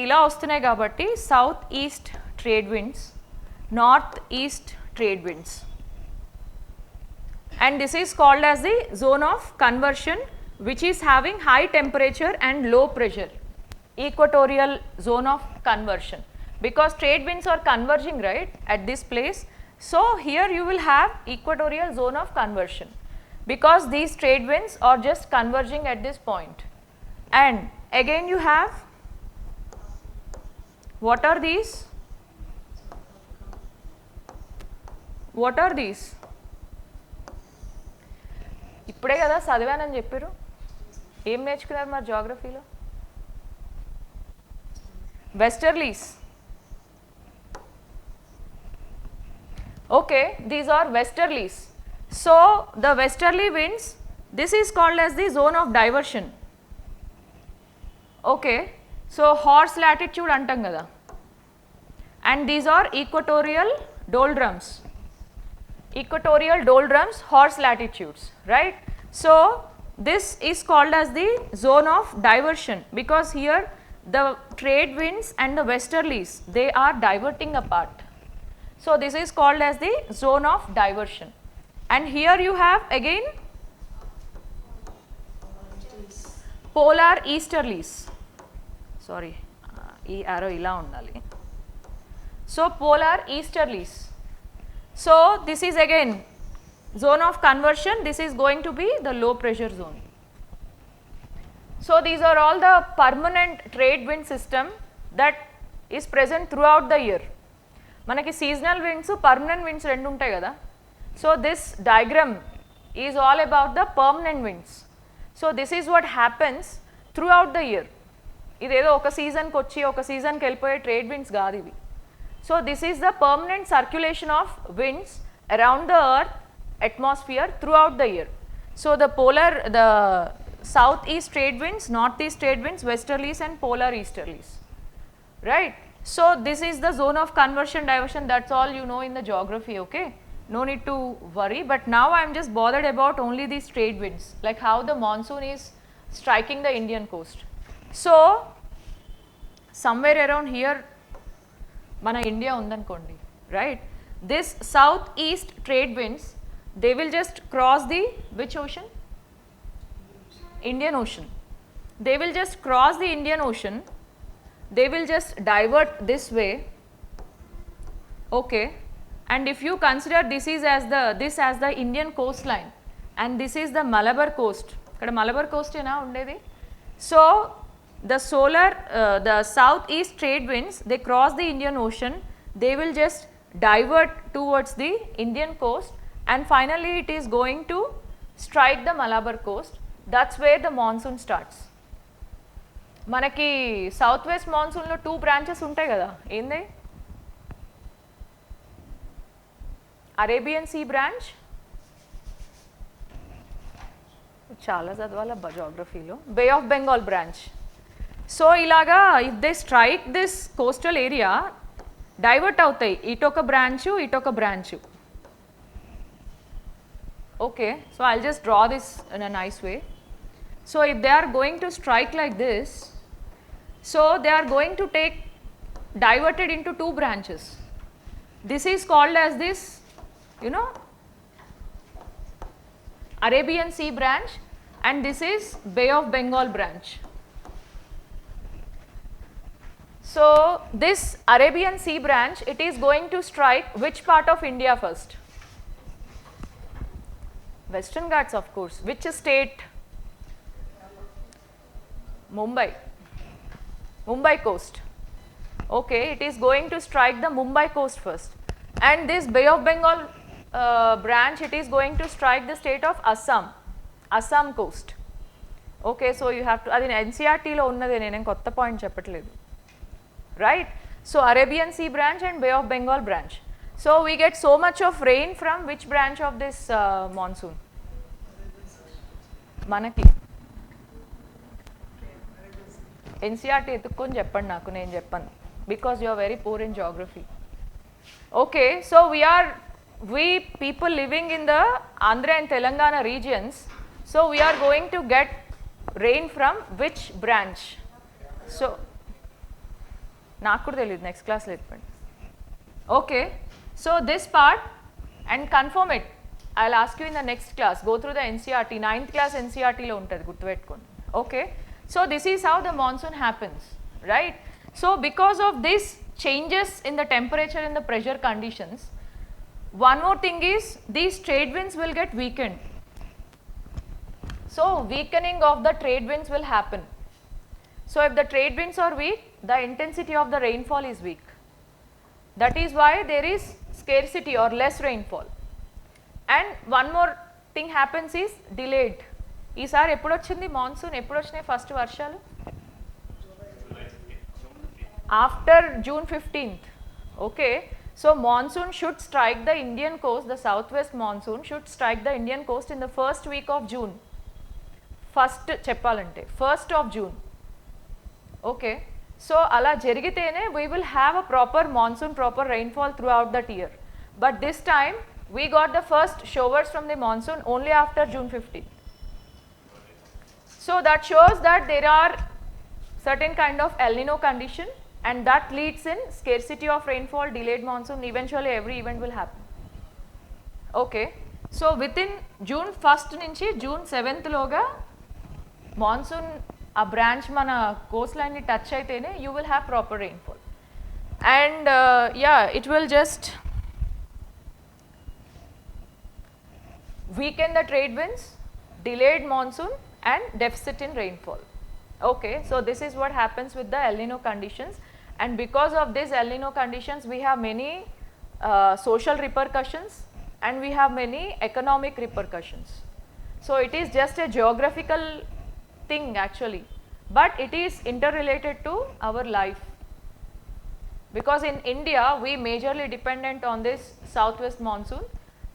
Speaker 1: ఇలా వస్తున్నాయి కాబట్టి south east trade winds, north east trade winds, and this is called as the zone of conversion, which is having high temperature and low pressure, equatorial zone of conversion, because trade winds are converging right at this place. So here you will have equatorial zone of conversion, because these trade winds are just converging at this point. And again you have, what are these? What are these? ఇప్పుడే కదా చదివానని చెప్పారు, ఏం నేర్చుకున్నారు మరి జాగ్రఫీలో? Westerlies. Okay, these are westerlies. So the westerly winds, this is called as the zone of diversion. Okay, so horse latitude antam kada, and these are equatorial doldrums. Equatorial doldrums, horse latitudes, right? So this is called as the zone of diversion, because here the trade winds and the westerlies, they are diverting apart. So this is called as the zone of diversion. And here you have again polar easterlies. Sorry, ee arrow ila undali. So polar easterlies. So this is again zone of conversion, this is going to be the low pressure zone. So these are all the permanent trade wind system that is present throughout the year. మనకి seasonal winds, permanent winds రెండు ఉంటాయి కదా. So this diagram is all about the permanent winds. So this is what happens through out the year. ఇదేదో ఒక సీజన్కి వచ్చి ఒక సీజన్కి వెళ్ళిపోయే ట్రేడ్ విండ్స్ కాదు ఇవి. So this is the permanent circulation of winds around the earth atmosphere throughout the year. So the polar, the south east trade winds, north east trade winds, westerlies and polar easterlies, right? So this is the zone of conversion, diversion, that's all you know in the geography, okay? No need to worry, but now I am just bothered about only these trade winds, like how the monsoon is striking the Indian coast. So somewhere around here mana India undankondi, right? This southeast trade winds, they will just cross the which ocean? Indian Ocean. They will just cross the Indian Ocean. They will just divert this way, okay? And if you consider this as the Indian coastline, and this is the Malabar coast, ikkada Malabar coast ena undedi. So the the southeast trade winds, they cross the Indian Ocean, they will just divert towards the Indian coast, and finally it is going to strike the Malabar coast. That's where the monsoon starts. మనకి south west మాన్సూన్లో 2 branches ఉంటాయి కదా, ఏంది? Arabian sea branch, చాలా చదవాలబ్బా జాగ్రఫీలో, bay of Bengal branch. So ఇలాగా if they strike this coastal area, divert అవుతాయి ఇటొక బ్రాంచు, ఇటొక branch. Okay, so I'll just draw this in a nice way. So if they are going to strike like this, so they are going to take diverted into 2 branches. This is called as this, you know, Arabian Sea branch, and this is Bay of Bengal branch. So this Arabian Sea branch, it is going to strike which part of India first? Western Ghats, of course. Which state? Mumbai coast. Okay, it is going to strike the Mumbai coast first, and this Bay of Bengal branch, it is going to strike the state of Assam coast. Okay, so you have to, adi NCERT lo unnade, nenu kotta point cheppatledu, right? So Arabian Sea branch and Bay of Bengal branch. So we get so much of rain from which branch of this monsoon? Manaki NCERT etukkoni cheppandi naaku, nenu cheppanu, because you are very poor in geography. Okay, so we people living in the Andhra and Telangana regions, so we are going to get rain from which branch? So naaku kuda teliyadu, next class lo cheppandi. Okay, so this part, and confirm it, I will ask you in the next class, go through the NCERT, 9th class NCERT lo untadi, gurtupeట్టుకోండి. Okay, so this is how the monsoon happens, right? So because of this changes in the temperature and the pressure conditions, one more thing is these trade winds will get weakened. So weakening of the trade winds will happen. So if the trade winds are weak, the intensity of the rainfall is weak. That is why there is scarcity or less rainfall. And one more thing happens is delayed. ఈసారి ఎప్పుడు వచ్చింది monsoon, ఎప్పుడు వచ్చినాయి first వర్షాలు? After June 15th. Okay, so monsoon should strike the Indian coast, the southwest monsoon should strike the Indian coast in the first week of June. First cheppalante, 1st of June. Okay, so ala jarigitene we will have a proper monsoon, proper rainfall throughout that year. But this time we got the first showers from the monsoon only after June 15th. So that shows that there are certain kind of El Nino condition, and that leads in scarcity of rainfall, delayed monsoon, eventually every event will happen. Okay, so within June 1st nunchi June 7th loga monsoon a branch mana coastline ni touch aitene you will have proper rainfall, and yeah, it will just weaken the trade winds, delayed monsoon and deficit in rainfall. Okay, so this is what happens with the El Nino conditions, and because of this El Nino conditions we have many social repercussions and we have many economic repercussions. So it is just a geographical thing actually, but it is interrelated to our life, because in India we majorly dependent on this southwest monsoon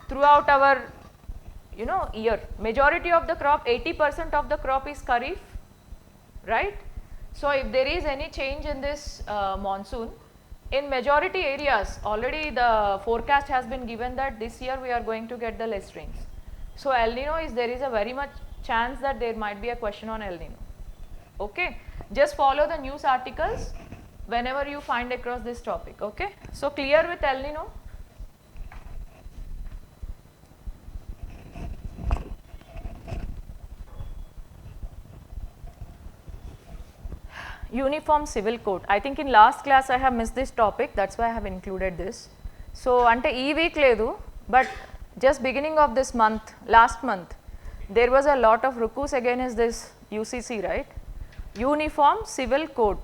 Speaker 1: throughout our year. Majority of the crop, 80% of the crop is kharif, right? So if there is any change in this monsoon, in majority areas already the forecast has been given that this year we are going to get the less rains. So El Nino is, there is a very much chance that there might be a question on El Nino. Okay, just follow the news articles whenever you find across this topic. Okay, so clear with El Nino? Uniform Civil Code. I think in last class I have missed this topic, that's why I have included this. So ante ee week ledu, but just beginning of this month, last month, there was a lot of rukus against this UCC, right? Uniform Civil Code.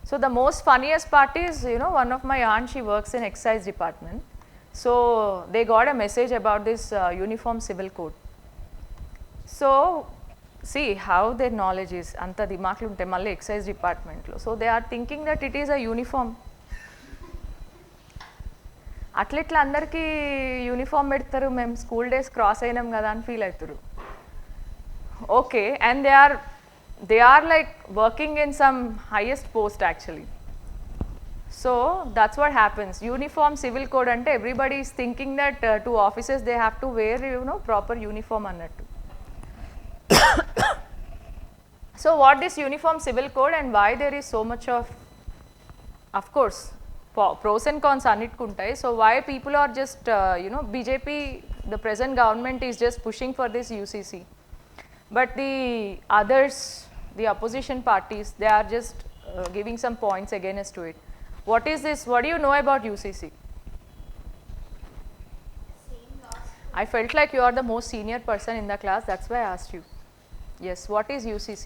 Speaker 1: So the most funniest part is, one of my aunt, she works in excise department. So they got a message about this Uniform Civil Code. So see how their knowledge is, anta dimaklu unte malli excise department lo. So they are thinking that it is a uniform. అట్లెట్లా అందరికీ uniform పెడతారు, మేము school days cross అయినాం కదా అని feel అవుతారు. Okay, and they are like working in some highest post actually. So that's what happens. Uniform civil code అంటే everybody is thinking that to offices they have to wear proper uniform అన్నట్టు. So what is Uniform Civil Code and why there is so much of course pros and cons annitkuntai. So why people are just BJP, the present government is just pushing for this UCC, but the others, the opposition parties, they are just giving some points against to it. What is this? What do you know about UCC? I felt like you are the most senior person in the class, that's why I asked you. Yes, what is UCC?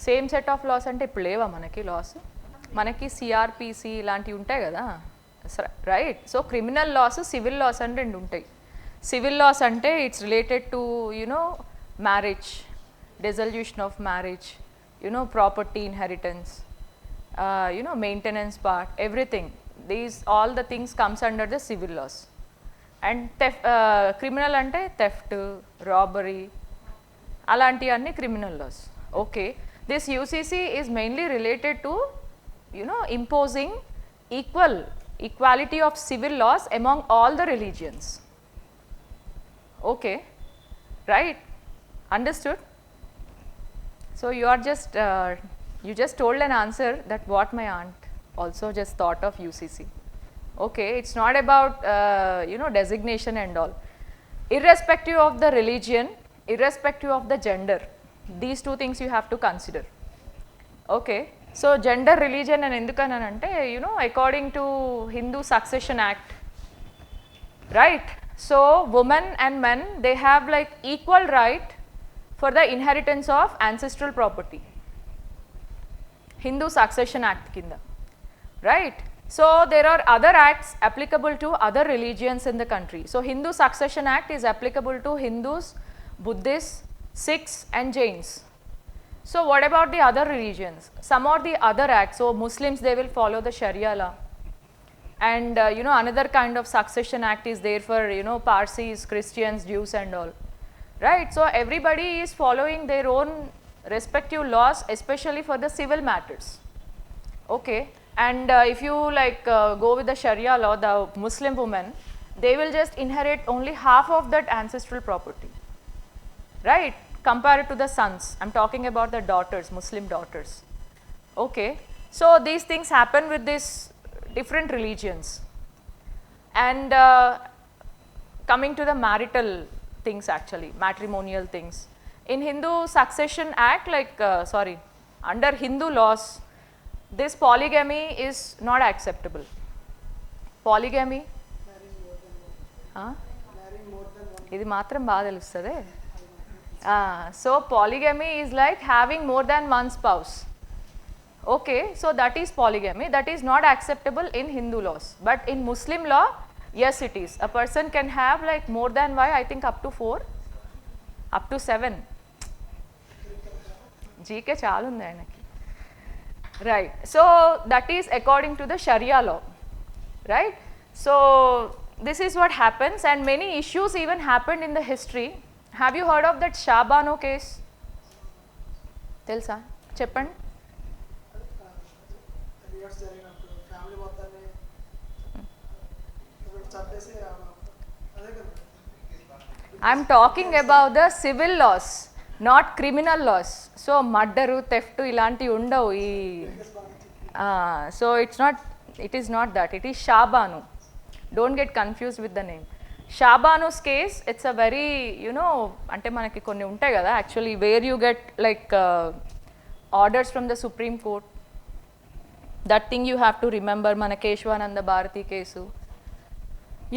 Speaker 1: Same set of laws అంటే ఇప్పుడు లేవా మనకి loss? మనకి CrPC ఇలాంటివి ఉంటాయి కదా, right? So criminal laws, civil laws అని రెండు ఉంటాయి. సివిల్ లాస్ అంటే it's related to marriage, dissolution of marriage, property inheritance, maintenance part, everything. These all the things comes under the civil laws. And theft, criminal ante theft, robbery, alanti anni criminal laws. Okay, this UCC is mainly related to imposing equality of civil laws among all the religions. Okay, right? Understood? So you are just you just told an answer that what my aunt also just thought of UCC. Okay, it's not about designation and all. Irrespective of the religion, irrespective of the gender, these two things you have to consider. Okay, so gender, religion and endukanante according to Hindu Succession Act, right? So women and men, they have like equal right for the inheritance of ancestral property. Hindu Succession Act kinda, right? So there are other acts applicable to other religions in the country. So Hindu Succession Act is applicable to Hindus, Buddhists, Sikhs and Jains. So what about the other religions? Some of the other acts, so Muslims, they will follow the Sharia law. And another kind of succession act is there for Parsis, Christians, Jews and all. Right, so everybody is following their own respective laws, especially for the civil matters. Okay, and if you go with the Sharia law, the Muslim women, they will just inherit only half of that ancestral property, right? Compared to the sons, I'm talking about the daughters, Muslim daughters. Okay, so these things happen with these different religions. And coming to the marital things, actually matrimonial things, in Hindu Succession Act, under Hindu laws, this polygamy is not acceptable. Polygamy, ఇది మాత్రం బాగా తెలుస్తుంది. So polygamy is like having more than one spouse. Okay, so that is polygamy, that is not acceptable in Hindu laws. But in Muslim law, yes it is. A person can have like more than I think up to 4, up to 7. GK చాలు ఉంది ఆయనకి, right? So that is according to the Sharia law, right? So this is what happens, and many issues even happened in the history. Have you heard of that Shabano case? తెలుసా, చెప్పండి. I'm talking about the civil laws, not criminal laws. So murder, theft ఇలాంటివి ఉండవు ఈ so it is not that, it is Shabanu. Don't get confused with the name. Shabanu's case, it's a very అంటే మనకి కొన్ని ఉంటాయి కదా actually where you get like orders from the Supreme Court. That thing you have to remember, మన Kesavananda Bharati case.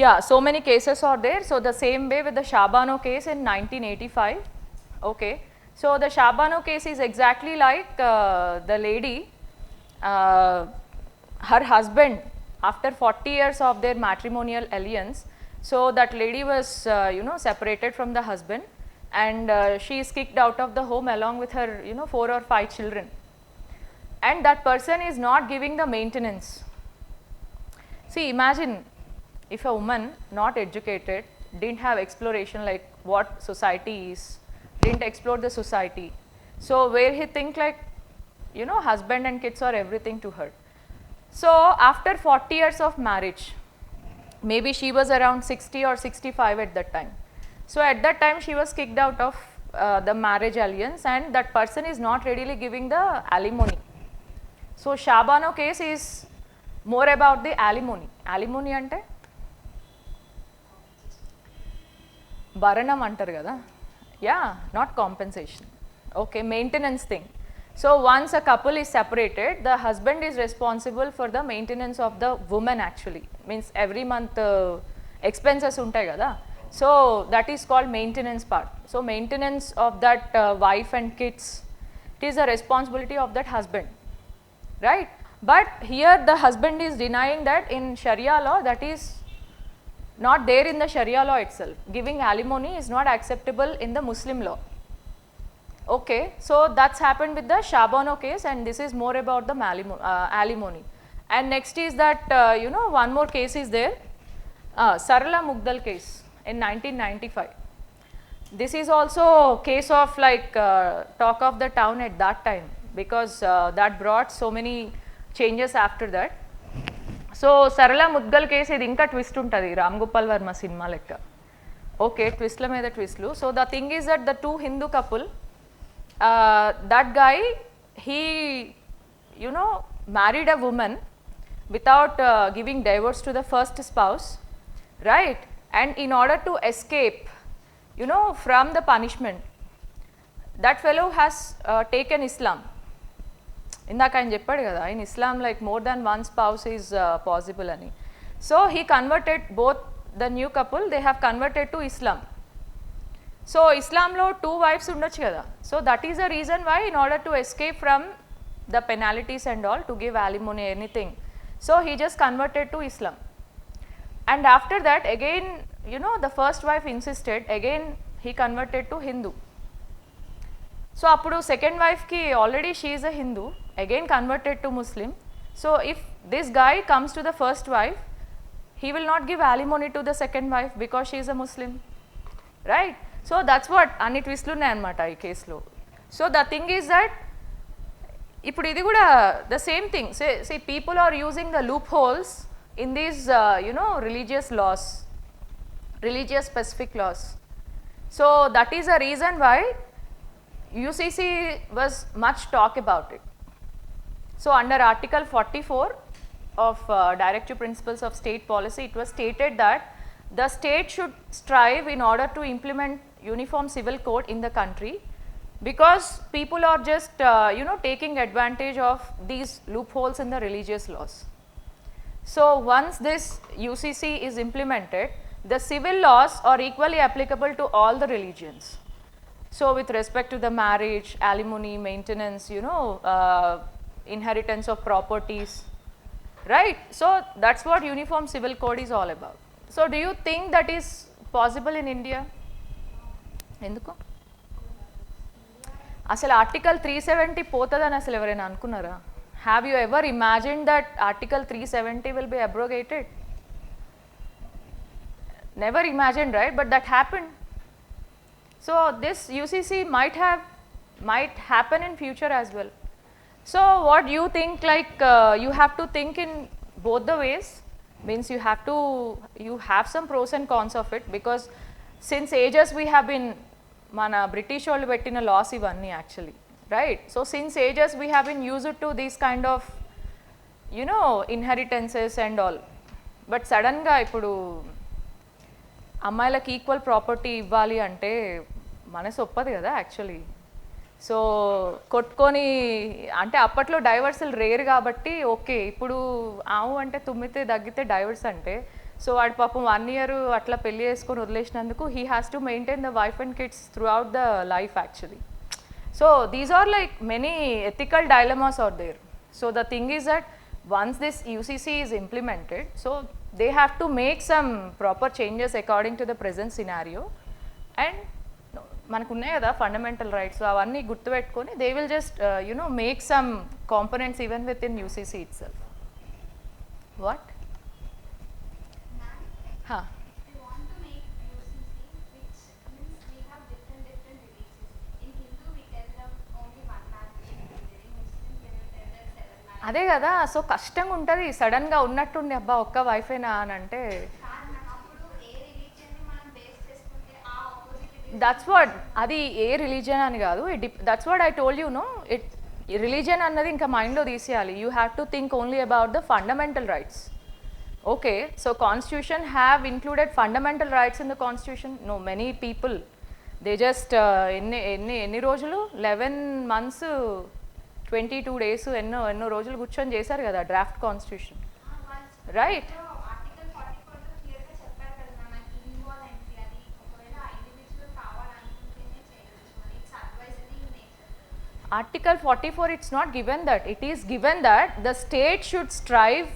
Speaker 1: Yeah, so many cases are there. So the same way with the Shabano case in 1985. Okay, so the Shabano case is exactly like the lady, her husband, after 40 years of their matrimonial alliance, so that lady was separated from the husband, and she is kicked out of the home along with her 4 or 5 children, and that person is not giving the maintenance. See, imagine if a woman not educated, didn't have exploration like what society is, didn't explore the society, so where he think like husband and kids are everything to her. So after 40 years of marriage, maybe she was around 60 or 65 at that time. So at that time she was kicked out of the marriage alliance, and that person is not readily giving the alimony. So Shabano case is more about the alimony. Alimony ante భరణం అంటారు కదా, yeah, not compensation. Okay, maintenance thing. So once a couple is separated, the husband is responsible for the maintenance of the woman, actually means every month expenses ఉంటాయి కదా, so that is called maintenance part. So maintenance of that wife and kids, it is the responsibility of that husband, right? But here the husband is denying that in Sharia law, that is not there in the Sharia law itself. Giving alimony is not acceptable in the Muslim law. Okay, so that's happened with the Shabano case, and this is more about the alimony. And next is that one more case is there, Sarala Mugdal case in 1995. This is also case of like talk of the town at that time, because that brought so many changes after that. So Sarala Mudgal case ఇది ఇంకా twist ఉంటుంది Ram Gopal Varma cinema లెక్క. Okay, ట్విస్ట్ల మీద ట్విస్ట్లు. So the thing is that the two Hindu couple, that guy, he married a woman without giving divorce to the first spouse, right? And in order to escape from the punishment, that fellow has taken Islam. ఇందాక ఆయన చెప్పాడు కదా, in Islam like more than one spouse is possible అని. So he converted, both the new couple, they have converted to Islam. So Islamలో 2 wives ఉండొచ్చు కదా. So that is the reason why, in order to escape from the penalties and all, to give alimony, anything, so he just converted to Islam. And after that again, the first wife insisted, again he converted to Hindu. So appudu second wife ki already she is a Hindu, again converted to Muslim. So if this guy comes to the first wife, he will not give alimony to the second wife because she is a Muslim, right? So that's what అన్ని ట్విస్ట్లు ఉన్నాయి అన్నమాట ఈ కేసులో. So the thing is that ఇప్పుడు ఇది కూడా the same thing. Say people are using the loopholes in these religious laws, religious specific laws. So that is the reason why UCC was much talk about it. So under Article 44 of Directive Principles of State Policy, it was stated that the state should strive in order to implement uniform civil code in the country, because people are just taking advantage of these loopholes in the religious laws. So once this UCC is implemented, the civil laws are equally applicable to all the religions. So with respect to the marriage, alimony, maintenance, inheritance of properties, right? So that's what uniform civil code is all about. So do you think that is possible in India? ఎందుకు అసలు article 370 పోతుందని అసలు ఎవరైనా అనుకున్నారా? Have you ever imagine that article 370 will be abrogated? Never imagine, right? But that happened. So this UCC might happen in future as well. So what you think, like you have to think in both the ways, means you have some pros and cons of it, because since ages we have been mana British వాళ్ళు పెట్టిన laws ఇవన్నీ actually, right? So since ages we have been used to these kind of inheritances and all. But sudden గా ఇప్పుడు అమ్మాయిలకు equal property ఇవ్వాలి అంటే మనసు ఒప్పదు కదా యాక్చువల్లీ. సో కొట్టుకొని అంటే అప్పట్లో డైవర్సల్ రేర్ కాబట్టి ఓకే, ఇప్పుడు ఆవు అంటే తుమ్మితే దగ్గితే డైవర్స్ అంటే, సో వాడి పాపం 1 year అట్లా పెళ్లి చేసుకొని వదిలేసినందుకు he has to maintain the wife and kids throughout the life actually. So these are like many ethical dilemmas are there. So the thing is that once this UCC is implemented, so they have to make some proper changes according to the present scenario, and మనకు ఉన్నాయి కదా fundamental rights, అవన్నీ గుర్తుపెట్టుకొని they will just make some components even within UCC itself. What? Huh.
Speaker 2: We want to make UCC, which means we have different religions. In Hindu we tell them only one marriage. In Muslim we will tell them 7 marriages.
Speaker 1: అదే కదా, so కష్టంగా ఉంటుంది సడన్గా ఉన్నట్టుండి అబ్బా ఒక్క వైఫేనా అని అంటే. దట్స్ వాట్, అది ఏ రిలీజియన్ అని కాదు, that's what I told you know. Religion అన్నది ఇంకా మైండ్లో తీసేయాలి. You have to think only about the fundamental rights. Okay, so constitution have included fundamental rights in the constitution? No, many people they just ఎన్ని రోజులు 11 months 22 days ఎన్నో రోజులు కూర్చొని చేశారు కదా draft constitution, right? Article 44, it's not given that. It is given that the state should strive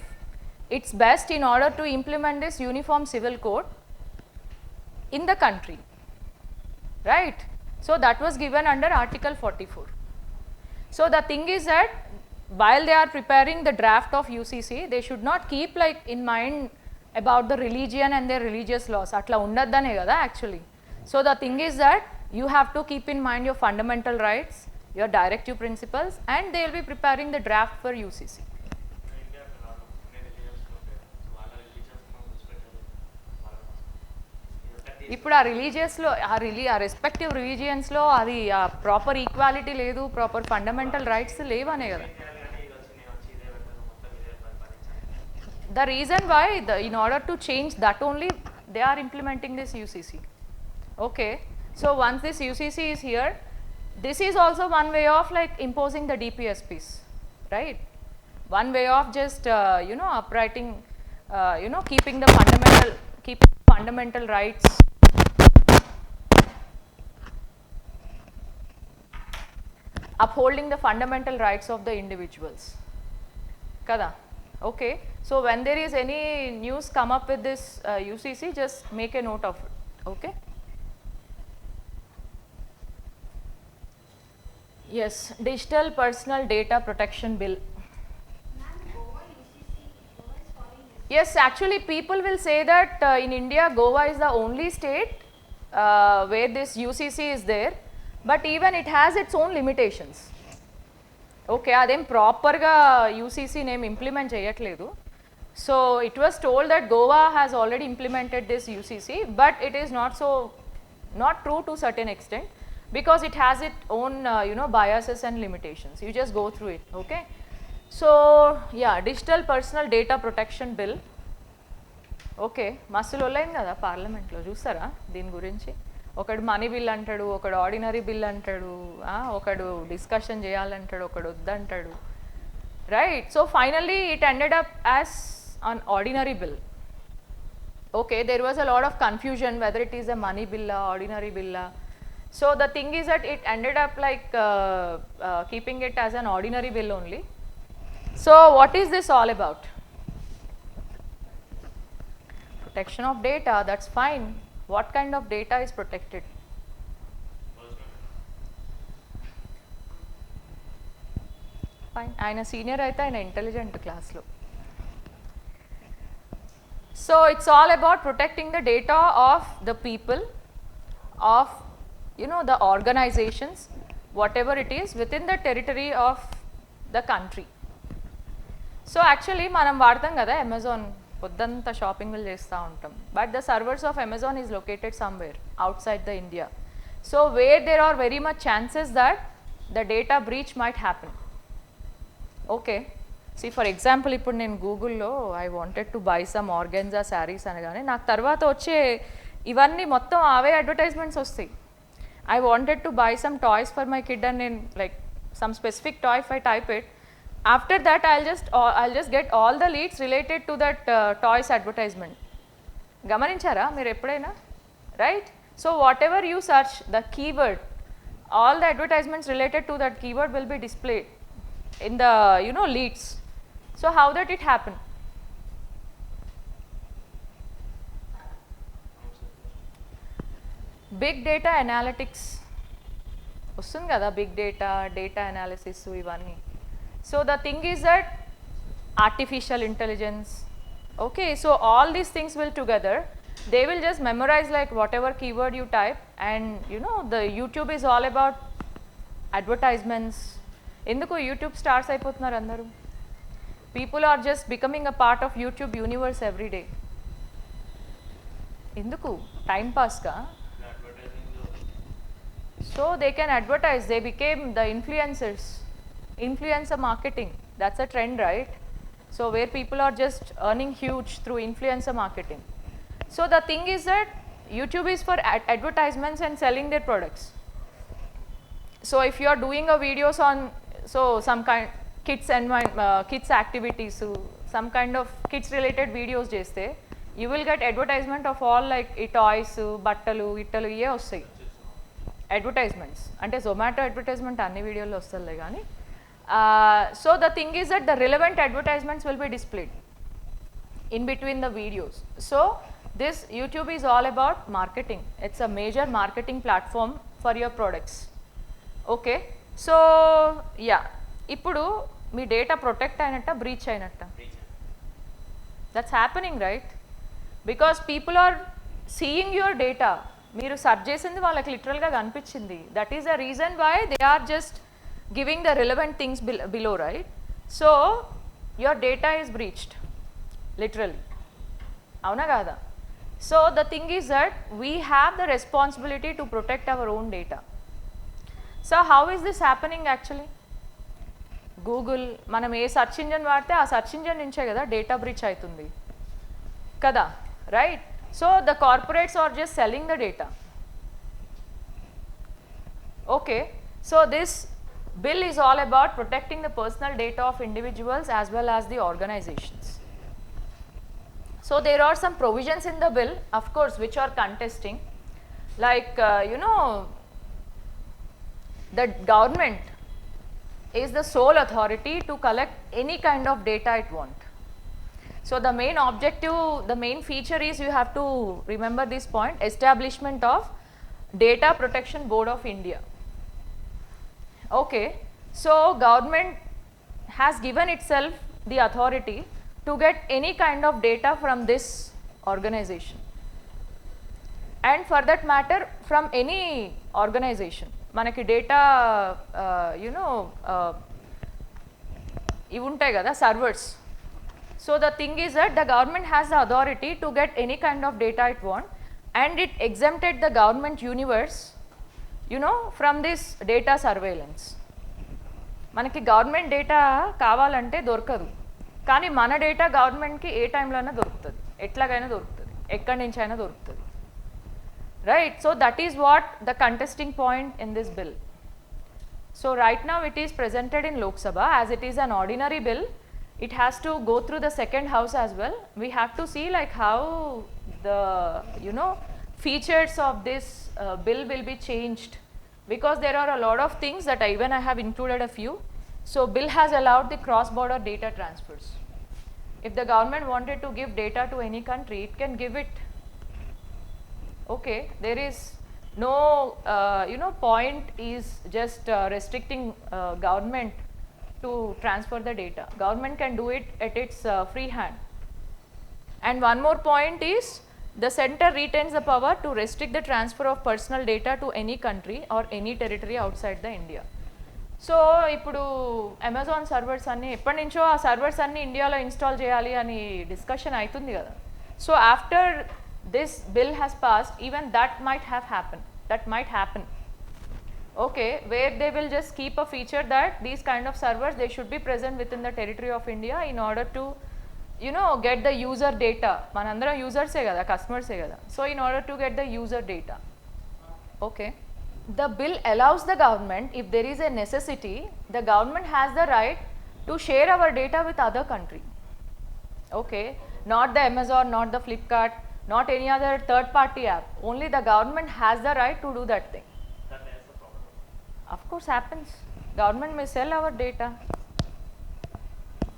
Speaker 1: its best in order to implement this uniform civil code in the country, right? So that was given under Article 44. So the thing is that while they are preparing the draft of UCC, they should not keep like in mind about the religion and their religious laws. Atla undaddane kada actually. So the thing is that you have to keep in mind your fundamental rights, your directive principles, and they will be preparing the draft for UCC. ఇప్పుడు ఆ రిలీజియస్లో ఆ respective రిలీజియన్స్లో అది ఆ proper equality లేదు, proper fundamental rights లేవనే కదా. The reason why, in order to change that only, they are implementing this UCC. Okay, so once this UCC is here, this is also one way of like imposing the DPSPs, right? One way of just uprighting, keeping the fundamental rights. Upholding the fundamental rights of the individuals. Kada? Okay. So when there is any news come up with this UCC, just make a note of it. Okay. Yes, Digital Personal Data Protection Bill.
Speaker 2: Ma'am, Goa UCC, Goa is following this.
Speaker 1: Yes, actually people will say that in India Goa is the only state where this UCC is there, but even it has its own limitations. Okay, అదేం ప్రాపర్గా UCC name implement చేయట్లేదు. So it was told that Goa has already implemented this UCC, but it is not true to certain extent, because it has its own biases and limitations. You just go through it. Okay. So yeah, Digital Personal Data Protection Bill. Okay, మస్తు లొల్లైంది కదా పార్లమెంట్లో, చూస్తారా దీని గురించి? ఒకడు money bill అంటాడు, ఒకడు ordinary bill అంటాడు, ఒకడు డిస్కషన్ చేయాలంటాడు, ఒకడు వద్దంటాడు, right? So finally it ended up as an ordinary bill. Okay, there was a lot of confusion whether it is a money bill or ordinary bill. So the thing is that it ended up like keeping it as an ordinary bill only. So what is this all about? Protection of data, that's fine. What kind of data is protected? Fine. Aina senior aitha, aina intelligent class lo. So it's all about protecting the data of the people, of the organizations, whatever it is within the territory of the country. So actually మనం వాడతాం కదా Amazon, పొద్దంతా షాపింగ్లు చేస్తూ ఉంటాం, but the servers of Amazon is located somewhere outside the India. So where there are very much chances that the data breach might happen. Okay, see for example ఇప్పుడు నేను గూగుల్లో I wanted to buy some organza saris అనగానే నాకు తర్వాత వచ్చే ఇవన్నీ మొత్తం అవే అడ్వర్టైజ్మెంట్స్ వస్తాయి. I wanted to buy some toys for my kid అని నేను like some specific toy if I type it, after that I'll just get all the leads related to that toys advertisement. గమనించారా మీరు ఎప్పుడైనా? Right? So what ever you search the keyword, all the advertisements related to that keyword will be displayed in the leads. So how that it happen? Big data analytics వస్తుంది కదా, big data analysis ఇవన్నీ. So the thing is that artificial intelligence, okay, so all these things will together, they will just memorize like whatever keyword you type, and the YouTube is all about advertisements. ఎందుకు YouTube stars అయిపోతున్నారు అందరూ? People are just becoming a part of YouTube universe every day. ఎందుకు? Time పాస్గా. So they can advertise, they became the influencers. Influencer marketing, that's a trend, right? So where people are just earning huge through influencer marketing. So the thing is that YouTube is for advertisements and selling their products. So if you are doing a videos on some kind kids activities, some kind of kids related videos cheste, you will get advertisement of all like toys, battalu, ittalu, ye vastayi. Advertisements అంటే Zomato advertisement అన్ని వీడియోలో వస్తుందిలే కానీ so the thing is that the relevant advertisements will be displayed in between the videos. So this YouTube is all about marketing. It's a major marketing platform for your products. Okay, so yeah, ఇప్పుడు మీ data protect అయినట్ట breach అయినట్ట? That's happening right, because people are seeing your data. మీరు search చేసింది వాళ్ళకి లిటరల్గా కనిపించింది. That is the reason why they are just giving the relevant things below right. So your data is breached literally, avuna kada? So the thing is that we have the responsibility to protect our own data. So how is this happening actually? Google manam A search engine వాడితే ఆ search engine నుంచే కదా data breach అవుతుంది కదా, right? So the corporates are just selling the data. Okay, so this bill is all about protecting the personal data of individuals as well as the organizations. So there are some provisions in the bill, of course, which are contesting, like you know, the government is the sole authority to collect any kind of data it want. So the main objective, the main feature is, you have to remember this point, establishment of Data Protection Board of India. Okay, so government has given itself the authority to get any kind of data from this organization, and for that matter from any organization. Manaki data you know ivi untayi kada servers. So the thing is that the government has the authority to get any kind of data it want, and it exempted the government universe, you know, from this data surveillance. Manaki government data kavalante dorkadu, కానీ మన data గవర్నమెంట్కి ఏ టైంలో అయినా దొరుకుతుంది, ఎట్లాగైనా దొరుకుతుంది, ఎక్కడి నుంచి అయినా దొరుకుతుంది, right? So that is what the contesting point in this bill. So right now it is presented in Lok Sabha as it is an ordinary bill. It has to go through the second house as well. We have to see like how the, you know, features of this bill will be changed, because there are a lot of things that even I have included a few. So bill has allowed the cross-border data transfers. If the government wanted to give data to any country, it can give it. Okay, there is no you know, point is just restricting government to transfer the data. Government can do it at its free hand. And one more point is, the center retains the power to restrict the transfer of personal data to any country or any territory outside the India. So ఇప్పుడు Amazon servers అన్నీ ఎప్పటి నుంచో ఆ servers అన్నీ ఇండియాలో install చేయాలి అని discussion అవుతుంది కదా. So after this bill has passed, even that might happen. Okay, where they will just keep a feature that these kind of servers they should be present with in the territory of India in order to, you know, get the user data. మనందరం యూజర్సే కదా, కస్టమర్సే కదా. So in order to get the user data. Okay, the bill allows the government, if there is a necessity, the government has the right to share our data with other country. Okay, not the Amazon, not the Flipkart, not any other third party app. Only the government has the right to do that thing.
Speaker 3: That is the problem.
Speaker 1: Of course happens. Government may sell our data.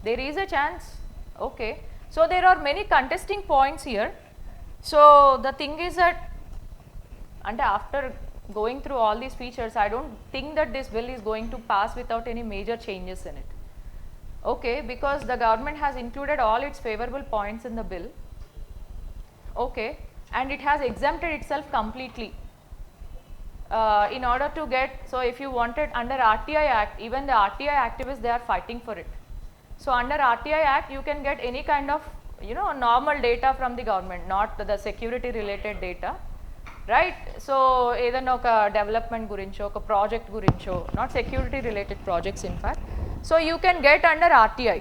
Speaker 1: There is a chance. Okay, so there are many contesting points here. So the thing is that, and after going through all these features, I don't think that this bill is going to pass without any major changes in it. Okay, because the government has included all its favorable points in the bill. Okay, and it has exempted itself completely in order to get, so if you wanted under RTI Act, even the RTI activists, they are fighting for it. So under RTI Act, you can get any kind of, you know, normal data from the government, not the security related data. Right? So ఏదైనా ఒక development గురించో, ఒక project గురించో, not security related projects in fact, so you can get under RTI.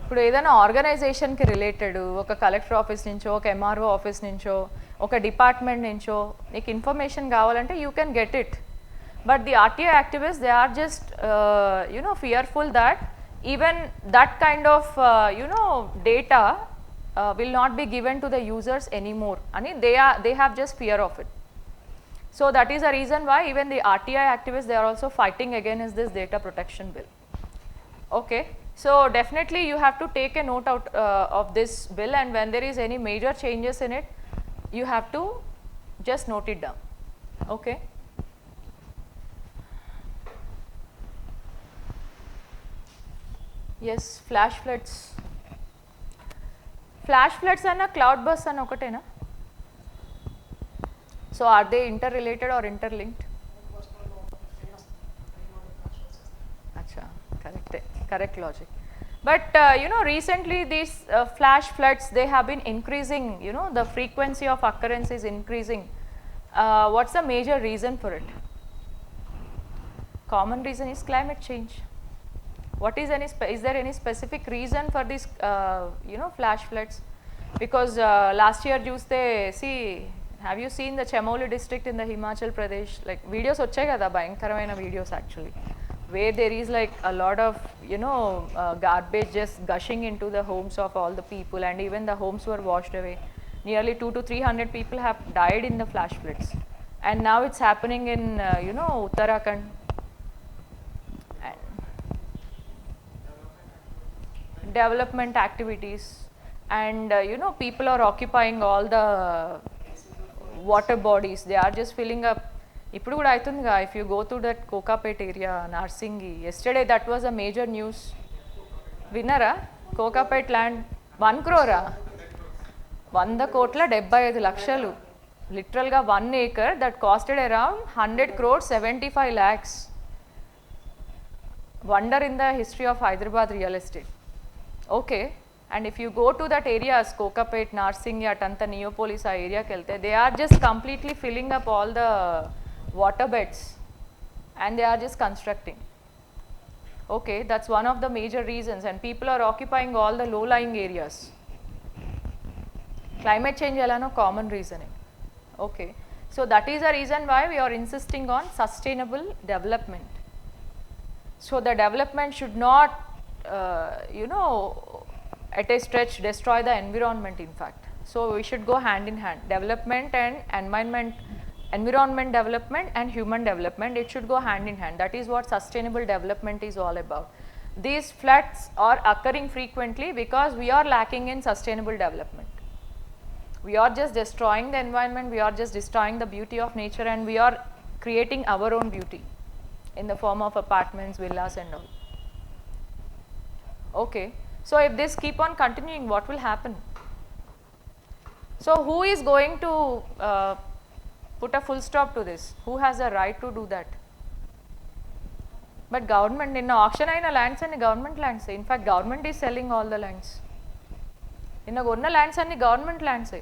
Speaker 1: ఇప్పుడు ఏదైనా ఆర్గనైజేషన్కి related ఒక collector office నుంచో, ఒక ఎంఆర్ఓ ఆఫీస్ నుంచో, ఒక డిపార్ట్మెంట్ నుంచో నీకు ఇన్ఫర్మేషన్ కావాలంటే you can get it. But the RTI activist, they are just fearful that even that kind of data will not be given to the users anymore. And they have just fear of it. So that is the reason why even the RTI activists, they are also fighting against this data protection bill. Okay. So definitely you have to take a note out of this bill, and when there is any major changes in it, you have to just note it down. Okay. Yes, flash floods. Flash floods and a cloud burst and okatena. So are they interrelated or interlinked? Acha, correct logic. But you know, recently these flash floods, they have been increasing, you know, the frequency of occurrence is increasing. What's the major reason for it? Common reason is climate change. What is is there any specific reason for this, you know, flash floods? Because last year see, have you seen the Chamoli district in the Himachal Pradesh? Like videos వచ్చాయి కదా భయంకరమైన videos actually, where there is like a lot of, you know, garbage just gushing into the homes of all the people, and even the homes were washed away. Nearly 200 to 300 people have died in the flash floods, and now it's happening in you know, Uttarakhand. Development activities, and you know, people are occupying all the water bodies. They are just filling up. Ippudu kuda aitundga, if you go to that Kokapet area, Narsingi, yesterday that was a major news. Vinnara, Kokapet land 1 crore, 100 kotla 75 lakshalu, literal ga 1 acre that costed around 100 crores 75 lakhs. Wonder in the history of Hyderabad real estate. Okay, and if you go to that areas, Kokapet, Narsingi, Atanta, Neopolis area kelte, they are just completely filling up all the water beds, and they are just constructing. Okay, that's one of the major reasons, and people are occupying all the low-lying areas. Climate change elano common reasoning. Okay, so that is the reason why we are insisting on sustainable development. So the development should not you know, at a stretch destroy the environment, in fact. So we should go hand in hand, development and environment development and human development, it should go hand in hand. That is what sustainable development is all about. These floods are occurring frequently because we are lacking in sustainable development. We are just destroying the environment, we are just destroying the beauty of nature, and we are creating our own beauty in the form of apartments, villas and all. Okay, so if this keep on continuing, what will happen? So who is going to put a full stop to this? Who has a right to do that? But government, in auction aina lands and government lands. In fact, government is selling all the lands. In gonna lands and government lands.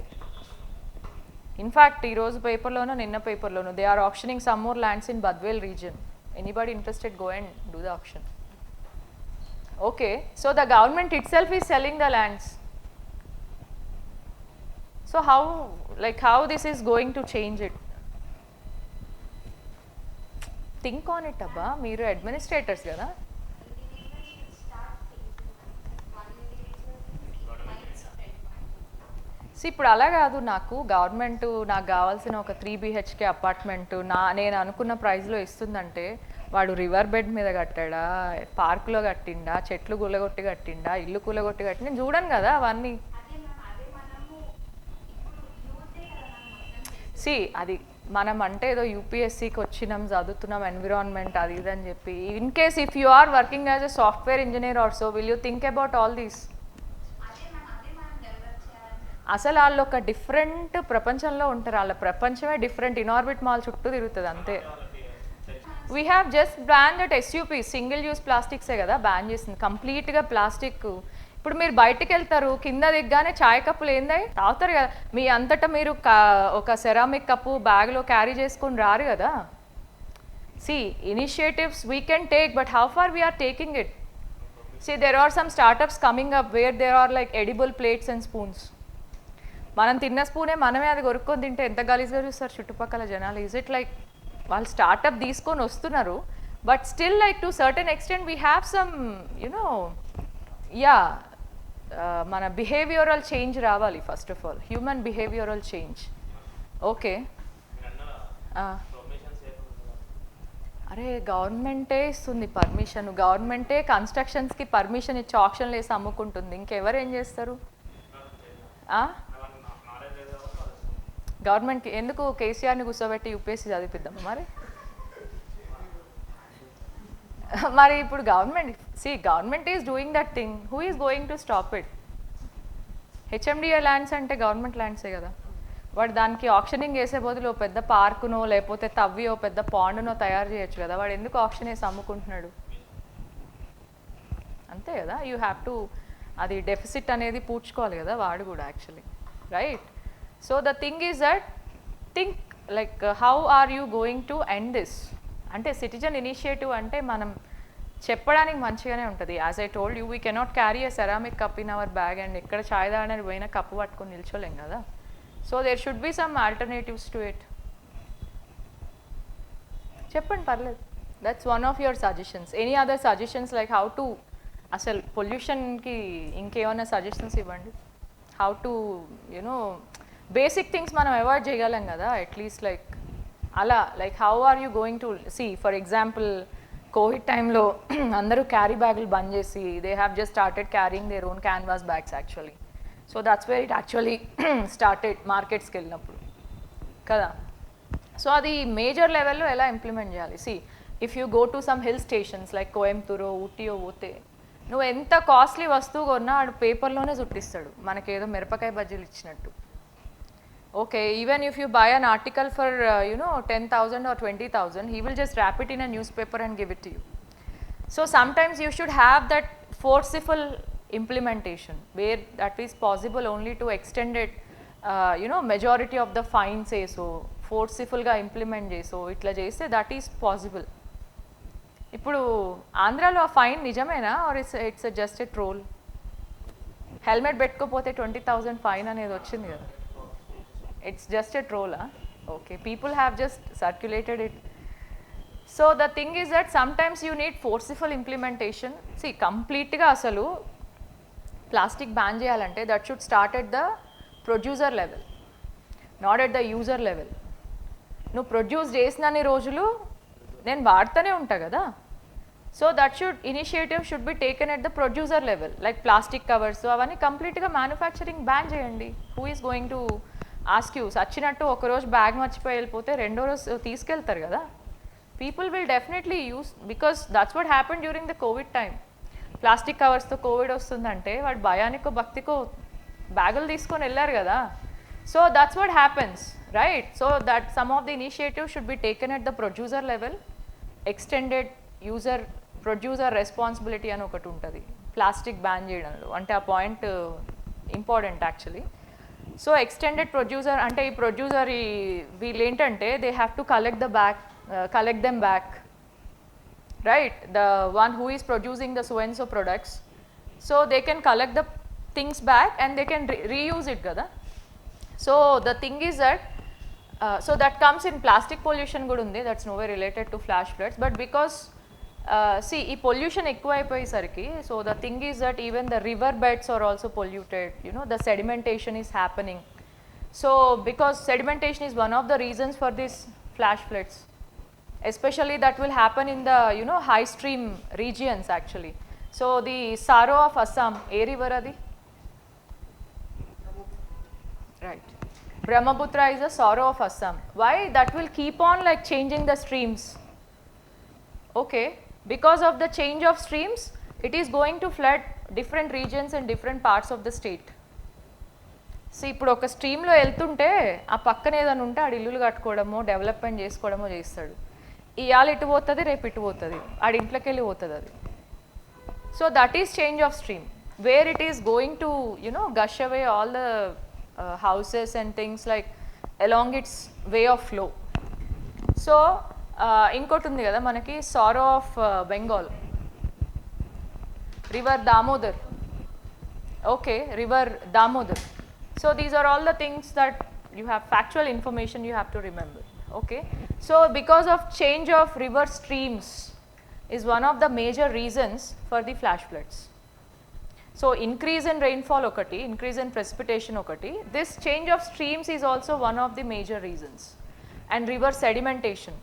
Speaker 1: In fact, ee roju paper lono, ninna paper lono, they are auctioning some more lands in Badvel region. Anybody interested, go and do the auction. Okay, so the government itself is selling the lands. So how this is going to change it? Think on it, abba. Meeru administrators kada. See, ఇప్పుడు అలా కాదు, నాకు government నాకు కావాల్సిన ఒక 3 BHK apartment నేను అనుకున్న ప్రైస్లో ఇస్తుందంటే, వాడు రివర్ బెడ్ మీద కట్టాడా, పార్కులో కట్టిండా, చెట్లు కూలగొట్టి కట్టిండా, ఇల్లు కూలగొట్టి కట్టి, నేను చూడను కదా అవన్నీ. సి అది మనం అంటే ఏదో UPSCకి వచ్చినాం, చదువుతున్నాం, ఎన్విరాన్మెంట్ అది ఇది అని చెప్పి, in case if you are working as a software engineer also, will you think about all these? అసలు వాళ్ళు ఒక డిఫరెంట్ ప్రపంచంలో ఉంటారు, వాళ్ళ ప్రపంచమే డిఫరెంట్, ఇన్ఆర్బిట్ మాల్ చుట్టూ తిరుగుతుంది అంతే. We have just ban that SUP, single use ప్లాస్టిక్సే కదా బ్యాన్ చేసింది కంప్లీట్గా ప్లాస్టిక్. ఇప్పుడు మీరు బయటకు వెళ్తారు, కింద దిగ్గానే చాయ్ కప్పులు ఏందాయి తాగుతారు కదా, మీ అంతటా మీరు ఒక సెరామిక్ కప్పు బ్యాగ్లో క్యారీ చేసుకొని రారు కదా. See initiatives we can take, but how far we're taking it? See there are some startups coming up where there are like edible plates and spoons. మనం తిన్న స్పూనే మనమే అది కొరుక్కొని తింటే ఎంత గలీజ్గా చూస్తారు చుట్టుపక్కల జనాలు. ఈజ్ ఇట్ లైక్ వాళ్ళు స్టార్టప్ తీసుకొని వస్తున్నారు, but still like to certain extent we have some you know మన బిహేవియరల్ చేంజ్ రావాలి first of all, human behavioural change. Okay, అరే గవర్నమెంటే ఇస్తుంది పర్మిషన్, గవర్నమెంటే కన్స్ట్రక్షన్స్కి పర్మిషన్ ఇచ్చి ఆప్షన్లు వేసి అమ్ముకుంటుంది, ఇంకెవరు ఏం చేస్తారు? గవర్నమెంట్కి ఎందుకు కేసీఆర్ని కూర్చోబెట్టి యూపీఎస్సీ చదివిద్దామా మరి? మరి ఇప్పుడు government is doing that thing, who is going to stop it? HMDA lands అంటే గవర్నమెంట్ ల్యాండ్సే కదా, వాడు దానికి ఆప్షనింగ్ చేసే బదులు ఓ పెద్ద పార్కునో లేకపోతే తవ్వియో పెద్ద పాండునో తయారు చేయొచ్చు కదా, వాడు ఎందుకు ఆప్షన్ వేసి అమ్ముకుంటున్నాడు? అంతే కదా, యూ హ్యావ్ టు అది డెఫిసిట్ అనేది పూడ్చుకోవాలి కదా వాడు కూడా actually, right? So the thing is that think like how are you going to end this? అంటే సిటిజన్ ఇనిషియేటివ్ అంటే మనం చెప్పడానికి మంచిగానే ఉంటుంది. As I told you, we cannot carry a ceramic cup in our bag and ఎక్కడ ఛాయ్ తాగడానికి పోయినా కప్పు పట్టుకొని నిల్చోలేం కదా. So there should be some alternatives to it. చెప్పండి పర్లేదు, that's one of your suggestions. Any other suggestions like how to, అసలు పొల్యూషన్కి ఇంకేమైనా సజెషన్స్ ఇవ్వండి, how to you know basic things మనం అవాయిడ్ చేయగలం కదా అట్లీస్ట్, లైక్ అలా like how are you going to see for example covid టైంలో అందరూ క్యారీ బ్యాగులు బంద్ చేసి they have just started carrying their own canvas bags actually. So that's where it actually started మార్కెట్స్కి వెళ్ళినప్పుడు కదా. సో అది మేజర్ లెవెల్లో ఎలా ఇంప్లిమెంట్ చేయాలి? C if you go to some hill stations like కోయంబత్తూరో ఊటీయో పోతే నువ్వు ఎంత కాస్ట్లీ వస్తువు కొన్నా ఆడు పేపర్లోనే చుట్టిస్తాడు మనకేదో మిరపకాయ బజ్జీలు ఇచ్చినట్టు. Okay, even if you buy an article for 10,000 or 20,000, he will just wrap it in a newspaper and give it to you. So sometimes you should have that forceful implementation where that is possible only to extend it, majority of the fine say so, forceful ga implement cheso itla cheste that is possible. Ippudu Andhralo a fine nijamena or it's just a troll? Helmet పెట్టుకోపోతే 20,000 fine అనేది వచ్చింది కదా. It's just a troll, huh? Okay, people have just circulated it. So the thing is that sometimes you need forceful implementation. See, complete ga asalu plastic ban cheyalante that should start at the producer level, not at the user level. Nu produce chesinani rojulu nen vaadtane unta kada. So that initiative should be taken at the producer level, like plastic covers. So avani complete ga manufacturing ban cheyandi. Who is going to ask you? సచ్చినట్టు ఒకరోజు bag మర్చిపోయి వెళ్ళిపోతే రెండో రోజు తీసుకెళ్తారు కదా. People will definitely use because that's what happen during the covid time. Plastic కవర్స్తో covid వస్తుందంటే వాడు భయానికో భక్తికో బ్యాగులు తీసుకొని వెళ్ళారు కదా. So that's what happens, right? So that some of the initiative should be taken at the producer level. Extended producer responsibility అని ఒకటి ఉంటుంది ప్లాస్టిక్ బ్యాన్ చేయడంలో, అంటే ఆ point important actually. So extended producer అంటే ఈ ప్రొడ్యూసర్ వీళ్ళు ఏంటంటే they have to collect them back, right? The one who is producing the so and so products, so they can collect the things back and they can reuse it కదా. So the thing is that so that comes in plastic pollution కూడా ఉంది, that's no way related to flash floods. But because see ఈ pollution ఎక్కువ అయిపోయేసరికి, so the thing is that even the river beds are also polluted, the sedimentation is happening. So because sedimentation is one of the reasons for these flash floods, especially that will happen in the high stream regions actually. So the Saro of Assam, A river adi? Right, Brahmaputra is the Saro of Assam. Why? That will keep on like changing the streams. Okay, because of the change of streams it is going to flood different regions and different parts of the state. So ఇప్పుడు ఒక స్ట్రీమ్లో వెళ్తుంటే ఆ పక్కన ఏదైనా ఉంటే ఆడు ఇల్లులు కట్టుకోవడమో development చేసుకోవడమో చేస్తాడు. ఇవాళ ఇటు పోతుంది, రేపు ఇటు పోతుంది, ఆడి ఇంట్లోకి వెళ్ళి పోతుంది అది. So that is change of stream where it is going to gush away all the houses and things like along its way of flow. So ఇంకోటి ఉంది కదా మనకి sorrow of Bengal, river Damodar. Okay, river Damodar. So these are all the things that you have factual information you have to remember. Okay, so because of change of river streams is one of the major reasons for the flash floods. So increase in rainfall okati, increase in precipitation okati. This change of streams is also one of the major reasons. And river sedimentation.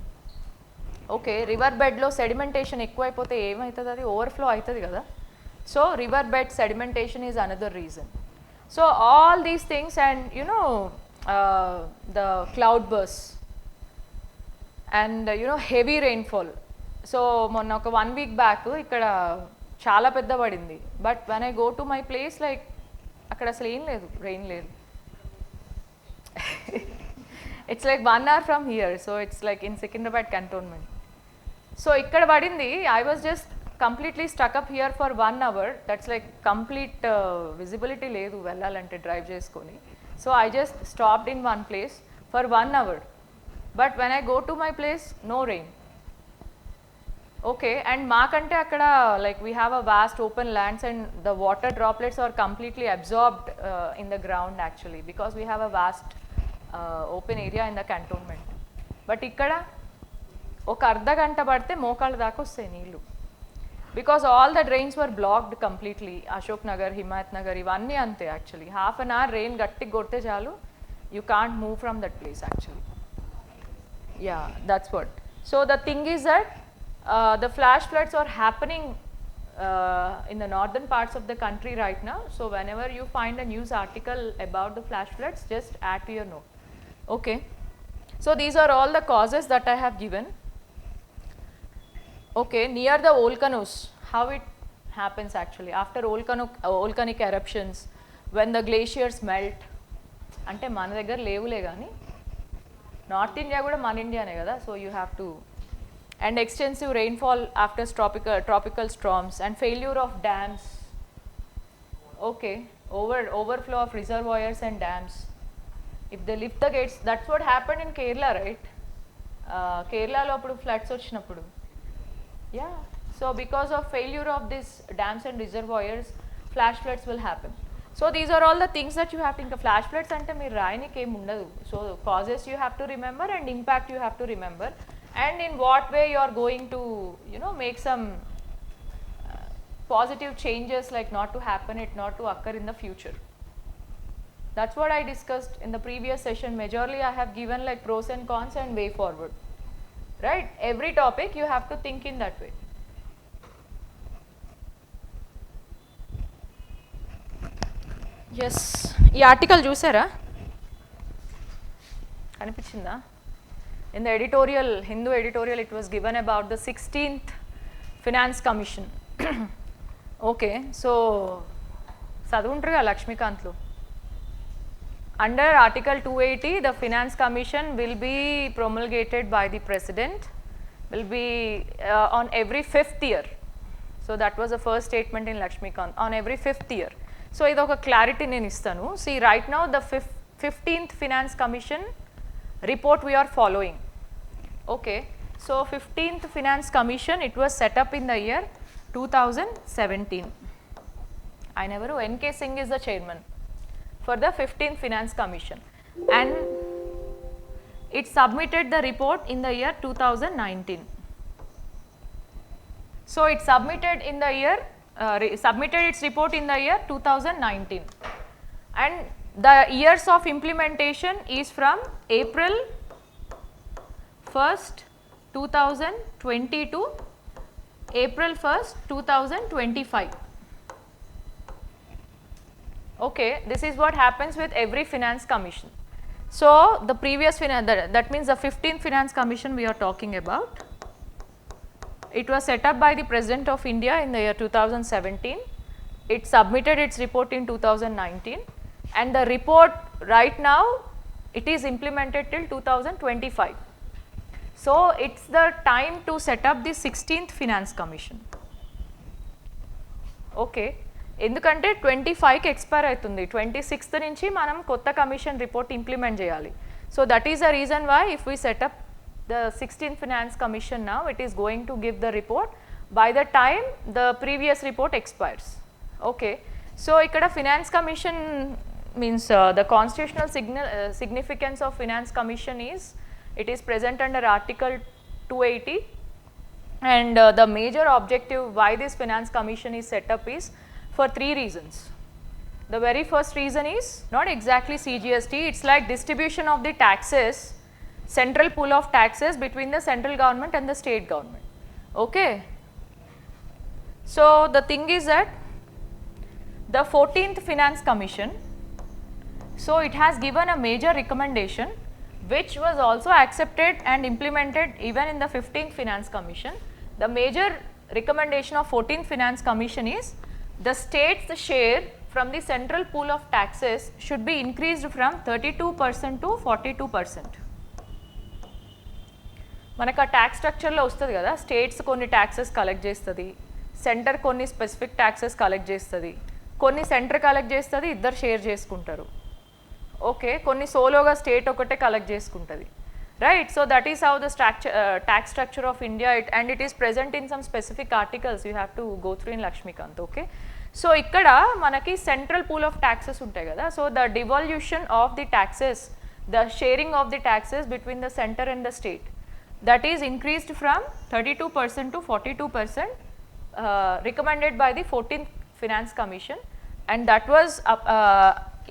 Speaker 1: Okay, river bed lo sedimentation ఎక్కువైపోతే ఏమవుతుంది, అది overflow అవుతుంది కదా. So river bed sedimentation is another reason. So all these things, and you know, the cloud bursts and you know, heavy rainfall. So మొన్న ఒక 1 week back ఇక్కడ చాలా పెద్ద పడింది. But when I go to my place, like అక్కడ అసలు ఏం లేదు, రెయిన్ లేదు. It's like 1 hour from here, so it's like in Secunderabad cantonment. So ఇక్కడ పడింది, I was just completely stuck up here for 1 hour. That's like complete visibility లేదు వెళ్ళాలంటే drive చేసుకొని. So I just stopped in one place for 1 hour. But when I go to my place, no rain. Okay, and మాకంటే అక్కడ like we have a vast open lands and the water droplets are completely absorbed in the ground actually, because we have a vast open area in the cantonment. But ఇక్కడ ఒక అర్ధ గంట పడితే మోకాళ్ళ దాకా వస్తాయి నీళ్ళు, because all the drains were blocked completely. ASHOKNAGAR, HYDERABAD ఇవన్నీ అంతే actually. Half an hour rain గట్టిగా కొడితే చాలు, you can't move from that place actually. Yeah, that's what. So the thing is that the flash floods are happening in the northern parts of the country right now. So whenever you find a news article about the flash floods, just add to your note. Okay. So these are all the causes that I have given. Okay, near the volcanoes, how it happens actually after volcanic eruptions, when the glaciers melt. అంటే మన దగ్గర లేవులే కానీ north India కూడా మన ఇండియానే కదా. So you have to, and extensive rainfall after tropical storms and failure of dams. Okay, overflow of reservoirs and dams. If they lift the gates, that's what happened in Kerala, right? Kerala lo appudu floods vachinappudu. Yeah, so because of failure of these dams and reservoirs, flash floods will happen. So these are all the things that you have to think of. Flash floods ante meer rayaniki em undadu. So causes you have to remember and impact you have to remember. And in what way you are going to, you know, make some positive changes, like not to happen, it not to occur in the future. That's what I discussed in the previous session. Majorly I have given like pros and cons and way forward, right? Every topic you have to think in that way. Yes, ఈ article చూసారా, కనిపించిందా? In the editorial, Hindu editorial, it was given about the 16th Finance Commission. Okay, so చదువుంటారుగా లక్ష్మీకాంత్లో. Under Article 280, the Finance Commission will be promulgated by the President, will be on every 5th year. So that was the first statement in Lakshmikant, on every 5th year. So ido oka clarity nenu istanu. See, right now the 15th Finance Commission report we are following. Okay, so 15th Finance Commission, it was set up in the year 2017. I never know, NK Singh is the chairman for the 15th Finance Commission, and it submitted the report in the year 2019. So it submitted in the year submitted its report in the year 2019, and the years of implementation is from April 1st 2020 to April 1st 2025. Okay, this is what happens with every finance commission. So the previous that means the 15th Finance Commission we are talking about, it was set up by the President of India in the year 2017. It submitted its report in 2019, and the report right now it is implemented till 2025. So it's the time to set up the 16th Finance Commission. Okay, ఎందుకంటే 25కి expire అవుతుంది, 26th నుంచి మనం కొత్త commission report implement చేయాలి. So that is the reason why if we set up the 16th Finance Commission now, it is going to give the report by the time the previous report expires. Okay, so ikkada Finance Commission means the constitutional significance of Finance Commission is, it is present under Article 280, and the major objective why this Finance Commission is set up is for 3 reasons. The very first reason is not exactly CGST, it's like distribution of the taxes, central pool of taxes between the central government and the state government. Okay. So the thing is that the 14th Finance Commission, so it has given a major recommendation which was also accepted and implemented even in the 15th Finance Commission. The major recommendation of 14th Finance Commission is the state's share from the central pool of taxes should be increased from 32% to 42%. మనకు ఆ tax స్ట్రక్చర్లో వస్తుంది కదా, states కొన్ని taxes collect చేస్తుంది, centre కొన్ని specific taxes collect చేస్తుంది, కొన్ని centre collect చేస్తుంది, ఇద్దరు షేర్ చేసుకుంటారు. ఓకే, కొన్ని సోలోగా స్టేట్ ఒకటే కలెక్ట్ చేసుకుంటుంది, right. So that is how the tax structure of India, and it is present in some specific articles you have to go through in Laxmikanth. Okay, so ఇక్కడ మనకి central pool of taxes ఉంటాయి కదా, so the devolution of the taxes, the sharing of the taxes between the centre and the state, that is increased from 32% to 42%, recommended by the 14th Finance Commission, and that was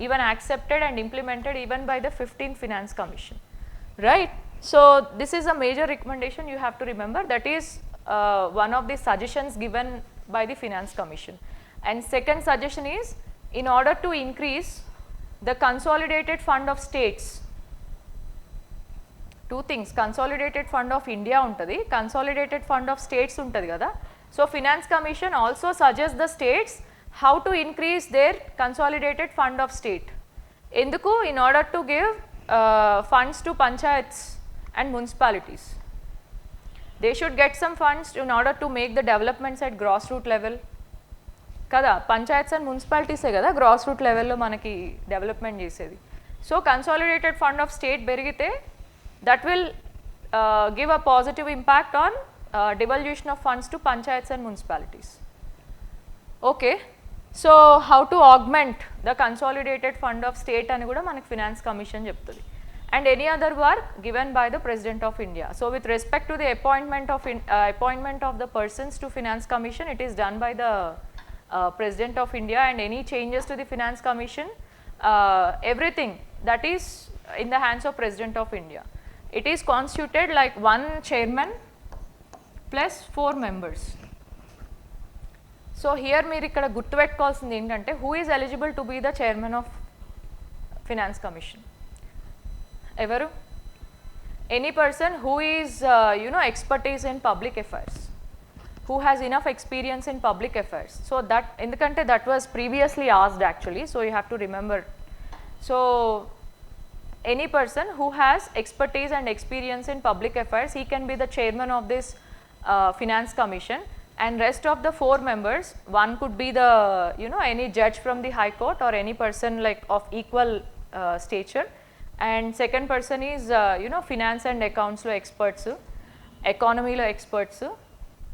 Speaker 1: even accepted and implemented even by the 15th Finance Commission, right. So this is a major recommendation you have to remember, that is one of the suggestions given by the Finance Commission. And second suggestion is, in order to increase the consolidated fund of states, two things, consolidated fund of India untadi, consolidated fund of states untadi kada. So Finance Commission also suggests the states how to increase their consolidated fund of state. Enduku, in order to give funds to panchayats and municipalities, they should get some funds in order to make the developments at grassroots level kada. Panchayats and municipalities e kada grassroots level lo manaki development chesedi. So consolidated fund of state berigite, that will give a positive impact on devolution of funds to panchayats and municipalities. Okay, so how to augment the consolidated fund of state ani kuda manaku Finance Commission cheptadi, and any other work given by the President of India. So with respect to the appointment of the persons to Finance Commission, it is done by the President of India, and any changes to the Finance Commission, everything that is in the hands of President of India. It is constituted like one chairman plus 4 members. So here మీరు ఇక్కడ గుర్తుపెట్టుకోవాల్సింది ఏంటంటే, who is eligible to be the chairman of Finance Commission? ఎవరు? Any person who is expertise in public affairs, who has enough experience in public affairs. So that, ఎందుకంటే that was previously asked actually, so you have to remember. So any person who has expertise and experience in public affairs, he can be the chairman of this Finance Commission, and rest of the 4 members, one could be the any judge from the High Court or any person like of equal stature, and second person is finance and accounts lo experts, economy lo experts,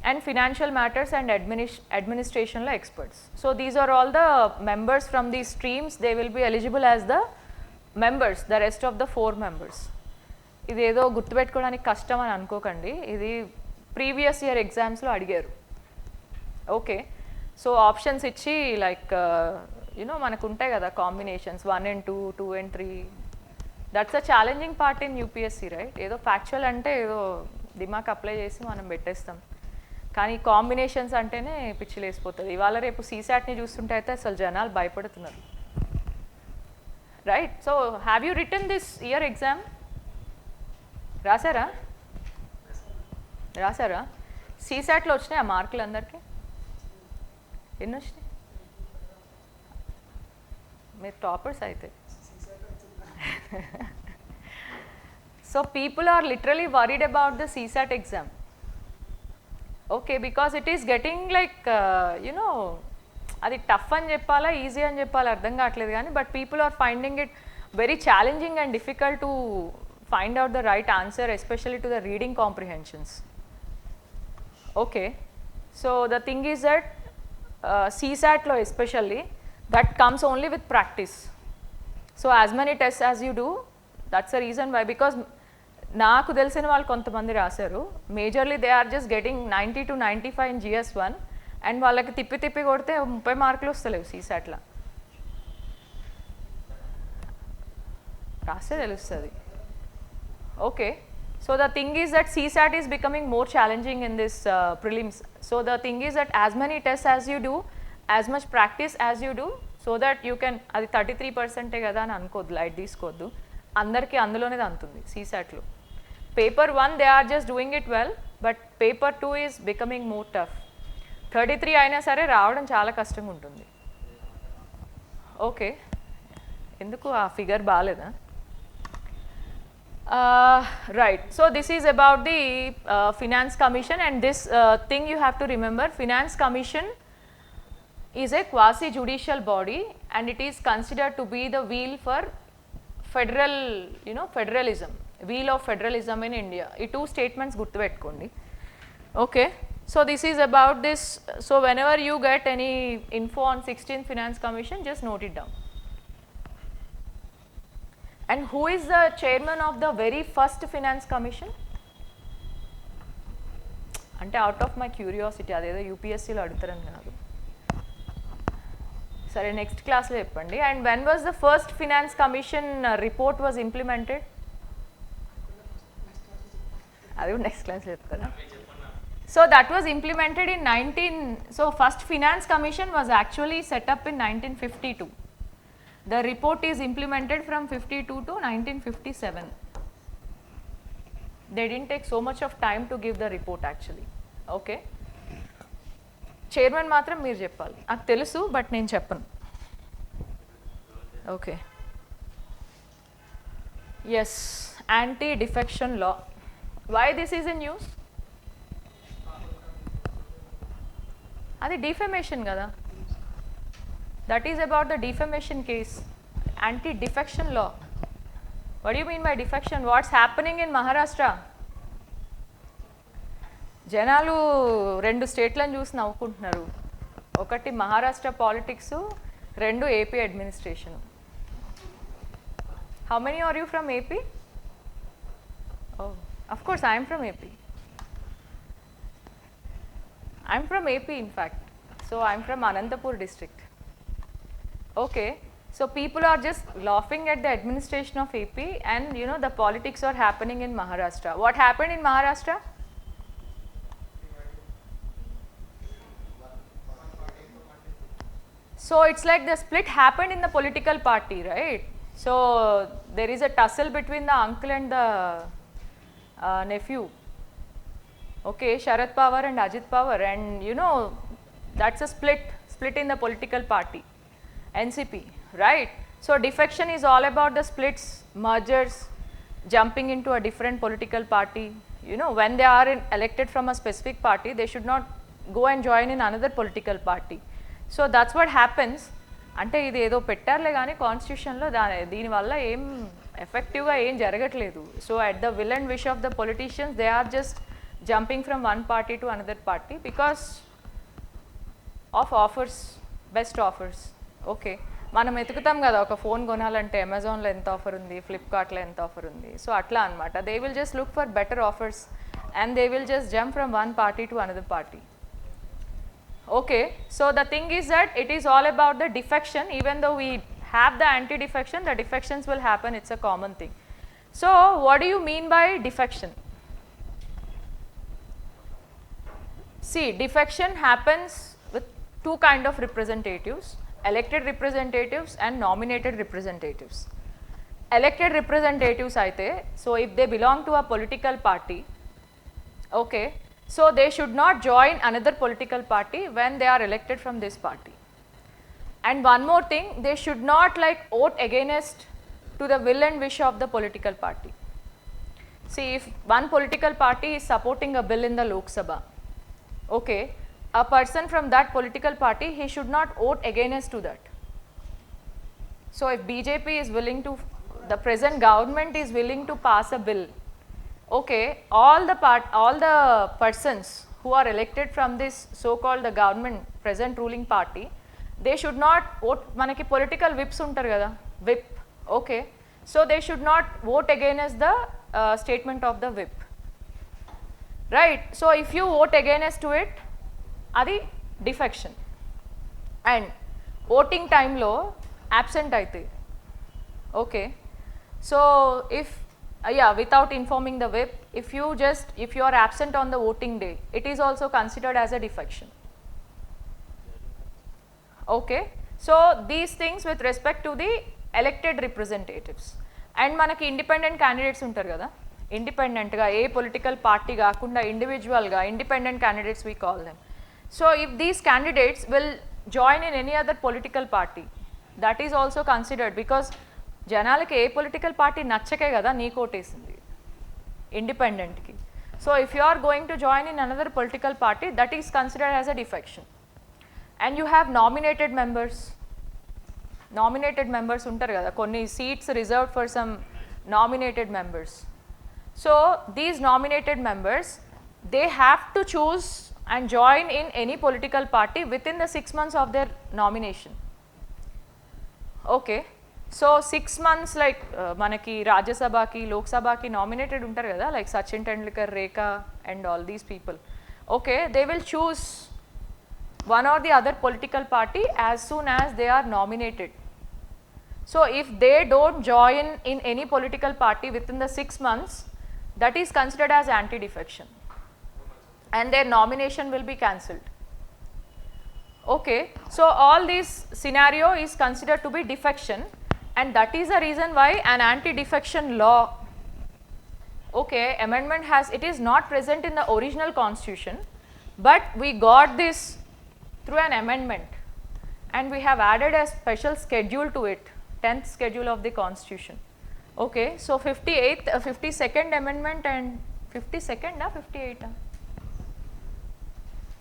Speaker 1: and financial matters and administration lo experts. So these are all the members from these streams, they will be eligible as the members, the rest of the 4 members. ఇది ఏదో గుర్తుపెట్టుకోవడానికి కష్టం అని అనుకోకండి, ఇది previous year ఎగ్జామ్స్లో అడిగారు. Okay, so options ఇచ్చి like మనకు ఉంటాయి కదా combinations 1 and 2, 2 and 3. That's a challenging part in UPSC, right. ఏదో ఫ్యాక్చువల్ అంటే ఏదో దిమాక్ అప్లై చేసి మనం పెట్టేస్తాం, కానీ కాంబినేషన్స్ అంటేనే పిచ్చిలేసిపోతుంది. ఇవాళ రేపు సీసాట్ని చూస్తుంటే అయితే అసలు జనాలు భయపడుతున్నారు, right. So have you written this year exam? రాసారా? CSAT లో వచ్చినాయి ఆ మార్కులు అందరికీ? ఎన్ని వచ్చినాయి? మీరు టాపర్స్ అయితే. So people are literally worried about the CSAT exam. Okay, because it is getting like అది టఫ్ అని చెప్పాలా ఈజీ అని చెప్పాలా అర్థం కావట్లేదు, కానీ but people are finding it very challenging and difficult to find out the right answer, especially to the reading comprehensions. Okay, so the thing is that CSATలో especially that comes only with practice. So as many test as you do, that's the reason why. Because నాకు తెలిసిన వాళ్ళు కొంతమంది రాశారు, majorly they are just getting 90 to 95 in GS1, and వాళ్ళకి తిప్పి తిప్పి కొడితే 30 మార్కులు వస్తలేవు సీసాట్లో. రాస్తే తెలుస్తుంది. Okay, so the thing is that CSAT is becoming more challenging in this prelims. So the thing is that as many tests as you do, as much practice as you do, so that you can, అది 33% కదా అని అనుకోద్దు, light తీసుకోవద్దు, అందరికీ అందులోనే అంతుంది CSATలో. Paper 1 they are just doing it well, but paper 2 is becoming more tough. 33 అయినా సరే రావడం చాలా కష్టంగా ఉంటుంది. ఓకే, ఎందుకు ఆ ఫిగర్ బాగాలేదా? Right, so this is about the Finance Commission, and this thing you have to remember, Finance Commission is a quasi judicial body and it is considered to be the wheel for federal, federalism, wheel of federalism in India. ఈ 2 statements గుర్తు పెట్టుకోండి. Okay, so this is about this. So whenever you get any info on 16th Finance Commission, just note it down. And who is the chairman of the very first Finance Commission? అంటే out of my curiosity, అదేదో UPSCలో అడుగుతారని కాదు. సరే, next క్లాస్లో చెప్పండి. And when was the first finance commission report was implemented? అది కూడా next క్లాస్లో చెప్తారా? So that was implemented in so first finance commission was actually setup in 1952. The report is implemented from 52 to 1957. They didn't take so much of time to give the report actually. Okay. Chairman మాత్రం మీరు చెప్పాలి, నాకు తెలుసు but నేను చెప్పను. Okay, yes, anti defection law. Why this is in news? అది defamation కదా. That is about the defamation case, anti-defection law. What do you mean by defection? What's happening in Maharashtra? జనాలు 2 స్టేట్లను చూసి నవ్వుకుంటున్నారు. ఒకటి Maharashtra politics, 2 AP administration. How many are you from AP? Oh, of course I am from AP. I am from AP in fact. So I am from Anantapur district. Okay, so people are just laughing at the administration of AP, and the politics are happening in Maharashtra. What happened in Maharashtra? So it's like the split happened in the political party, right? So there is a tussle between the uncle and the nephew. Okay, Sharad Pawar and Ajit Pawar, and that's a split in the political party. NCP, right? So defection is all about the splits, mergers, jumping into a different political party. When they are elected from a specific party, they should not go and join in another political party. So that's what happens. అంటే ఇది ఏదో పెట్టారులే కానీ కాన్స్టిట్యూషన్లో, దీనివల్ల ఏం ఎఫెక్టివ్గా ఏం జరగట్లేదు. So at the will and wish of the politicians, they are just jumping from one party to another party because of offers, best offers. Okay, మనం ఎతుకుతాం కదా ఒక ఫోన్ కొనాలంటే అమెజాన్లో ఎంత ఆఫర్ ఉంది, ఫ్లిప్కార్ట్లో ఎంత ఆఫర్ ఉంది. సో అట్లా అనమాట, they will just look for better offers and they will just jump from one party to another party. Okay, so the thing is that it is all about the defection. Even though we have the anti defection, the defections will happen, it's a common thing. So what do you mean by defection? See, defection happens with 2 kinds of representatives, elected representatives and nominated representatives. Elected representatives aithe, so if they belong to a political party, okay, so they should not join another political party when they are elected from this party. And one more thing, they should not vote against to the will and wish of the political party. See, if one political party is supporting a bill in the Lok Sabha, okay, a person from that political party, he should not vote against to that. So if BJP is willing to, the present government is willing to pass a bill, okay, all the persons who are elected from this so-called the government, present ruling party, they should not vote. Manaki political whips untaru kada, whip, okay, so they should not vote against the statement of the whip, right? So if you vote against to it, adi defection. And voting టైంలో absent అయితే, okay, so if yeah, without informing the whip, if you are absent on the voting day, it is also considered as a defection. Okay, so these things with respect to the elected representatives. And మనకి independent candidates ఉంటారు కదా, ఇండిపెండెంట్గా ఏ political party కాకుండా ఇండివిజువల్గా independent candidates we call them. So if these candidates will join in any other political party, that is also considered, because జనాలకి ఏ political party నచ్చకే కదా నీకు ఓటేసింది, ఇండిపెండెంట్కి. So if you are going to join in another political party, that is considered as a defection. And you have nominated members. Nominated members ఉంటారు కదా, కొన్ని seats reserved for some nominated members. So these nominated members, they have to choose and join in any political party with in the 6 months of their nomination. Okay, so 6 months like మనకి రాజ్యసభకి లోక్సభకి nominated ఉంటారు కదా, like Sachin Tendulkar, Rekha and all these people. Okay, they will choose one or the other political party as soon as they are nominated. So if they don't join in any political party within the 6 months, that is considered as anti-defection and their nomination will be cancelled. Okay, so all this scenario is considered to be defection, and that is the reason why an anti-defection law, okay, amendment it is not present in the original constitution, but we got this through an amendment, and we have added a special schedule to it, 10th schedule of the constitution. Okay, so 58th 52nd amendment and 52nd 58th,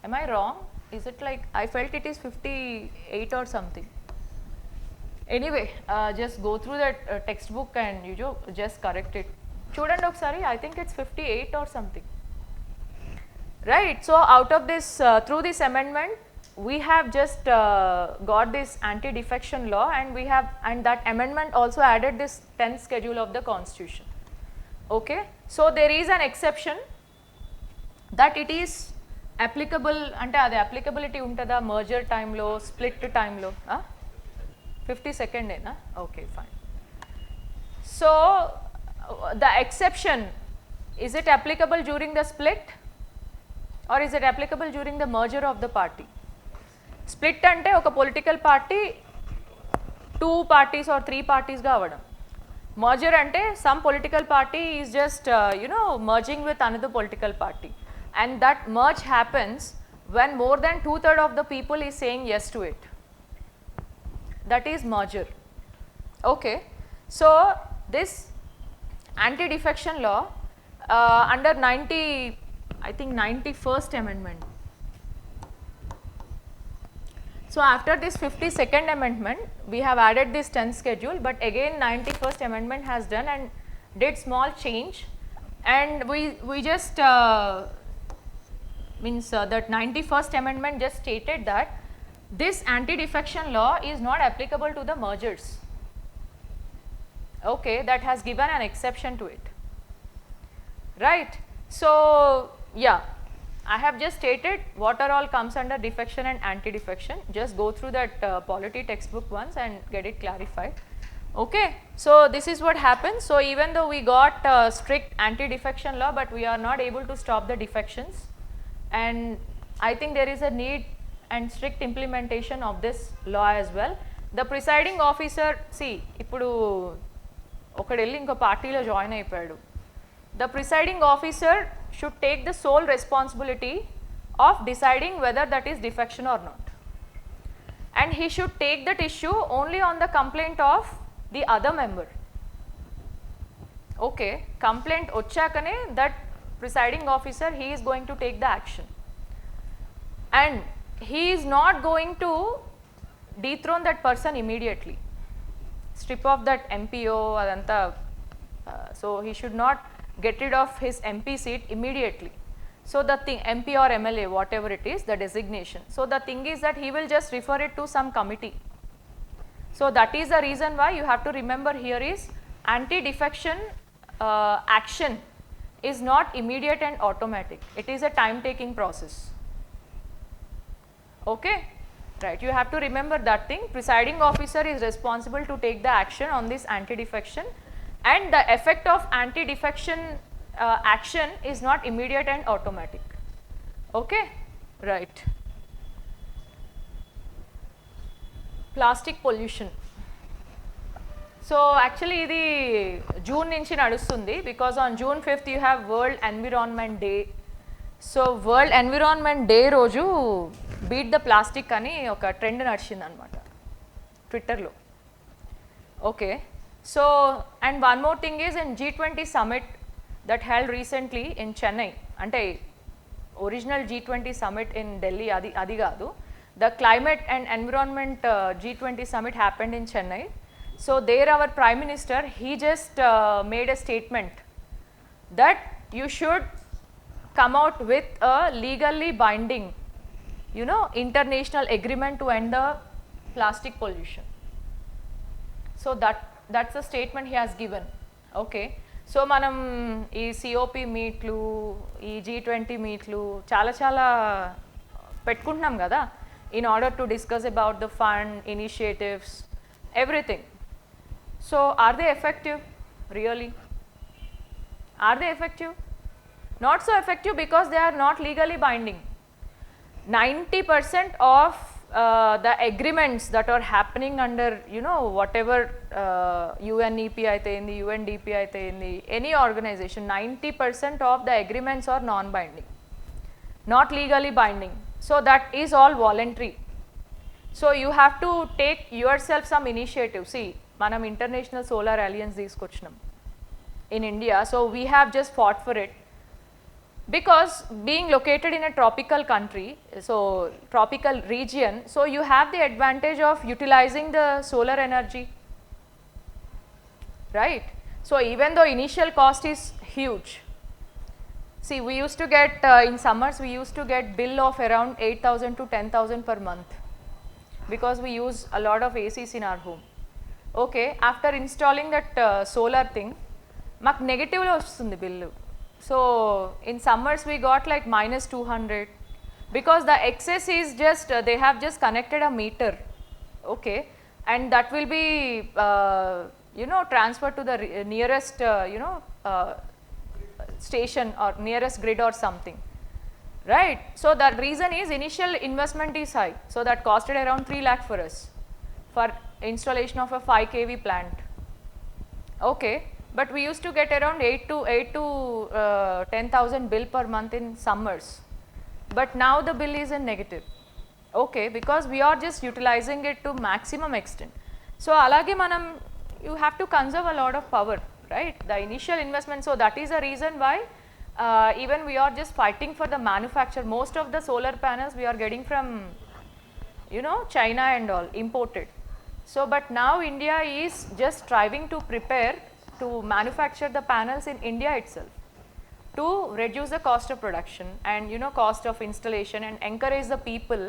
Speaker 1: am I wrong? Is it like, I felt it is 58 or something. Anyway, just go through that textbook and you just correct it. Chudandi okkasari, I think it's 58 or something, right? So out of this, through this amendment, we have just got this anti-defection law, and that amendment also added this 10th schedule of the constitution. Okay, so there is an exception that it is applicable, ante adi applicability untada merger time lo, split time lo. 52nd ena, okay, fine. So the exception, is it applicable during the split or is it applicable during the merger of the party? Split అంటే ఒక political party 2 parties or 3 parties గా అవ్వడం. Merger అంటే some political party is just merging with another political party, and that merge happens when more than 2/3 of the people is saying yes to it. That is merger. Okay, so this anti-defection law under 91st amendment. So after this 52nd amendment, we have added this 10th schedule, but again 91st amendment has done and did small change, and we just that 91st amendment just stated that this anti-defection law is not applicable to the mergers. Okay, that has given an exception to it, right? So yeah, I have just stated what are all comes under defection and anti-defection. Just go through that polity textbook once and get it clarified. Okay, so this is what happens. So even though we got strict anti-defection law, but we are not able to stop the defections, and I think there is a need and strict implementation of this law as well. The presiding officer, see, ఇప్పుడు ఒకడెళ్ళి ఇంకో పార్టీలో join అయిపోయాడు. The presiding officer should take the sole responsibility of deciding whether that is defection or not, and he should take that issue only on the complaint of the other member. Okay, complaint ochakane that presiding officer, he is going to take the action, and he is not going to dethrone that person immediately, strip off that MPO adanta, so he should not get rid of his MP seat immediately. So the thing, MP or MLA, whatever it is, the designation. So the thing is that he will just refer it to some committee. So that is the reason why you have to remember here is anti-defection action is not immediate and automatic. It is a time taking process. Okay, right, you have to remember that thing. Presiding officer is responsible to take the action on this anti-defection, and the effect of anti-defection action is not immediate and automatic. Okay, right. Plastic pollution. So actually ఇది June నుంచి నడుస్తుంది, because on June 5th you have World Environment Day. సో world environment day రోజు beat the plastic అని ఒక trend నడిచింది అనమాట ట్విట్టర్లో. Okay, so and one more thing is in G20 summit that held recently in Chennai, అంటే original G20 summit in Delhi అది కాదు, the climate and environment G20 summit happened in Chennai. So there our Prime Minister, he just made a statement that you should come out with a legally binding, you know, international agreement to end the plastic pollution. So that's the statement he has given. Okay, so manam ee COP meetlu, ee G20 meetlu చాలా పెట్టుకుంటున్నాం కదా, in order to discuss about the fund initiatives, everything. So are they effective really? Are they effective? Not so effective, because they are not legally binding. 90% of the agreements that are happening under, you know, whatever UNEP aithe indi, UNDP aithe indi, any organization, 90% of the agreements are non-binding, not legally binding. So that is all voluntary. So you have to take yourself some initiative. See, manam international solar alliance తీసుకొచ్చినాం in India, so we have just fought for it, because being located in a tropical country, so tropical region, so you have the advantage of utilizing the solar energy, right? So even though initial cost is huge, see, we used to get in summers we used to get bill of around 8,000 to 10,000 per month, because we use a lot of ACs in our home. Okay, after installing that solar thing, maku negative lo vastundi bill. So in summers we got like -200, because the excess is just they have just connected a meter. Okay, and that will be you know, transferred to the nearest you know, station or nearest grid or something, right? So the reason is initial investment is high, so that costed around 3 lakh for us for installation of a 5 kV plant. Okay, but we used to get around 8 to 10,000 bill per month in summers, but now the bill is in negative. Okay, because we are just utilizing it to maximum extent. So alage manam, you have to conserve a lot of power, right? The initial investment, so that is the reason why even we are just fighting for the manufacture. Most of the solar panels we are getting from, you know, China and all, imported. So but now India is just striving to prepare to manufacture the panels in India itself, to reduce the cost of production and, you know, cost of installation, and encourage the people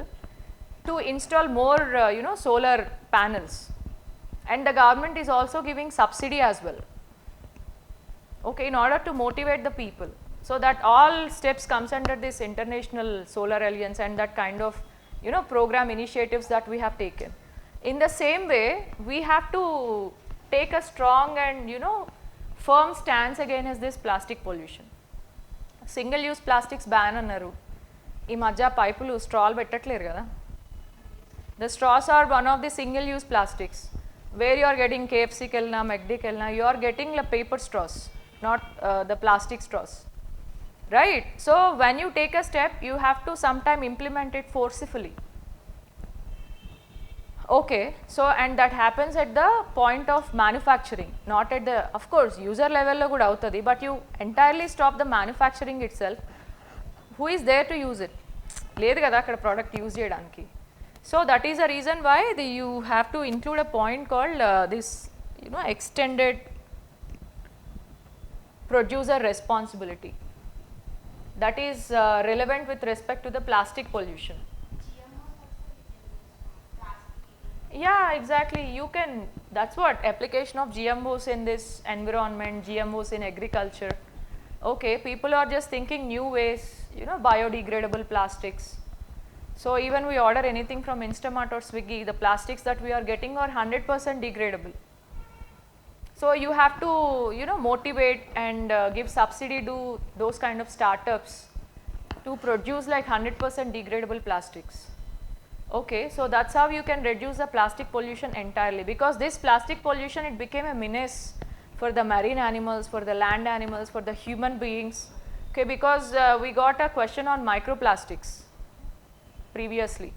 Speaker 1: to install more you know, solar panels. And the government is also giving subsidy as well, okay, in order to motivate the people. So that all steps comes under this international solar alliance and that kind of, you know, program initiatives that we have taken. In the same way, we have to take a strong and, you know, firm stance against this plastic pollution. Single use plastics ban annaru, ee madhya pipulu straw pettatleru kada. The straws are one of the single use plastics, where you are getting KFC kelna, McD kelna, you are getting the paper straws, not the plastic straws, right? So when you take a step, you have to sometime implement it forcefully. Okay, so and that happens at the point of manufacturing, not at the, of course, user level lo kuda avutadi, but you entirely stop the manufacturing itself. Who is there to use it? Ledhu kada akkada product use cheyadaniki. So that is the reason why you have to include a point called this, you know, extended producer responsibility, that is relevant with respect to the plastic pollution. Yeah, exactly, you can, that's what application of GMOs in this environment, GMOs in agriculture. Okay, people are just thinking new ways, you know, biodegradable plastics, So even we order anything from Instamart or Swiggy, the plastics that we are getting are 100% degradable. So you have to, you know, motivate and give subsidy to those kind of startups to produce like 100% degradable plastics. Okay, so that's how you can reduce the plastic pollution entirely, because this plastic pollution, it became a menace for the marine animals, for the land animals, for the human beings. Okay, because we got a question on microplastics previously.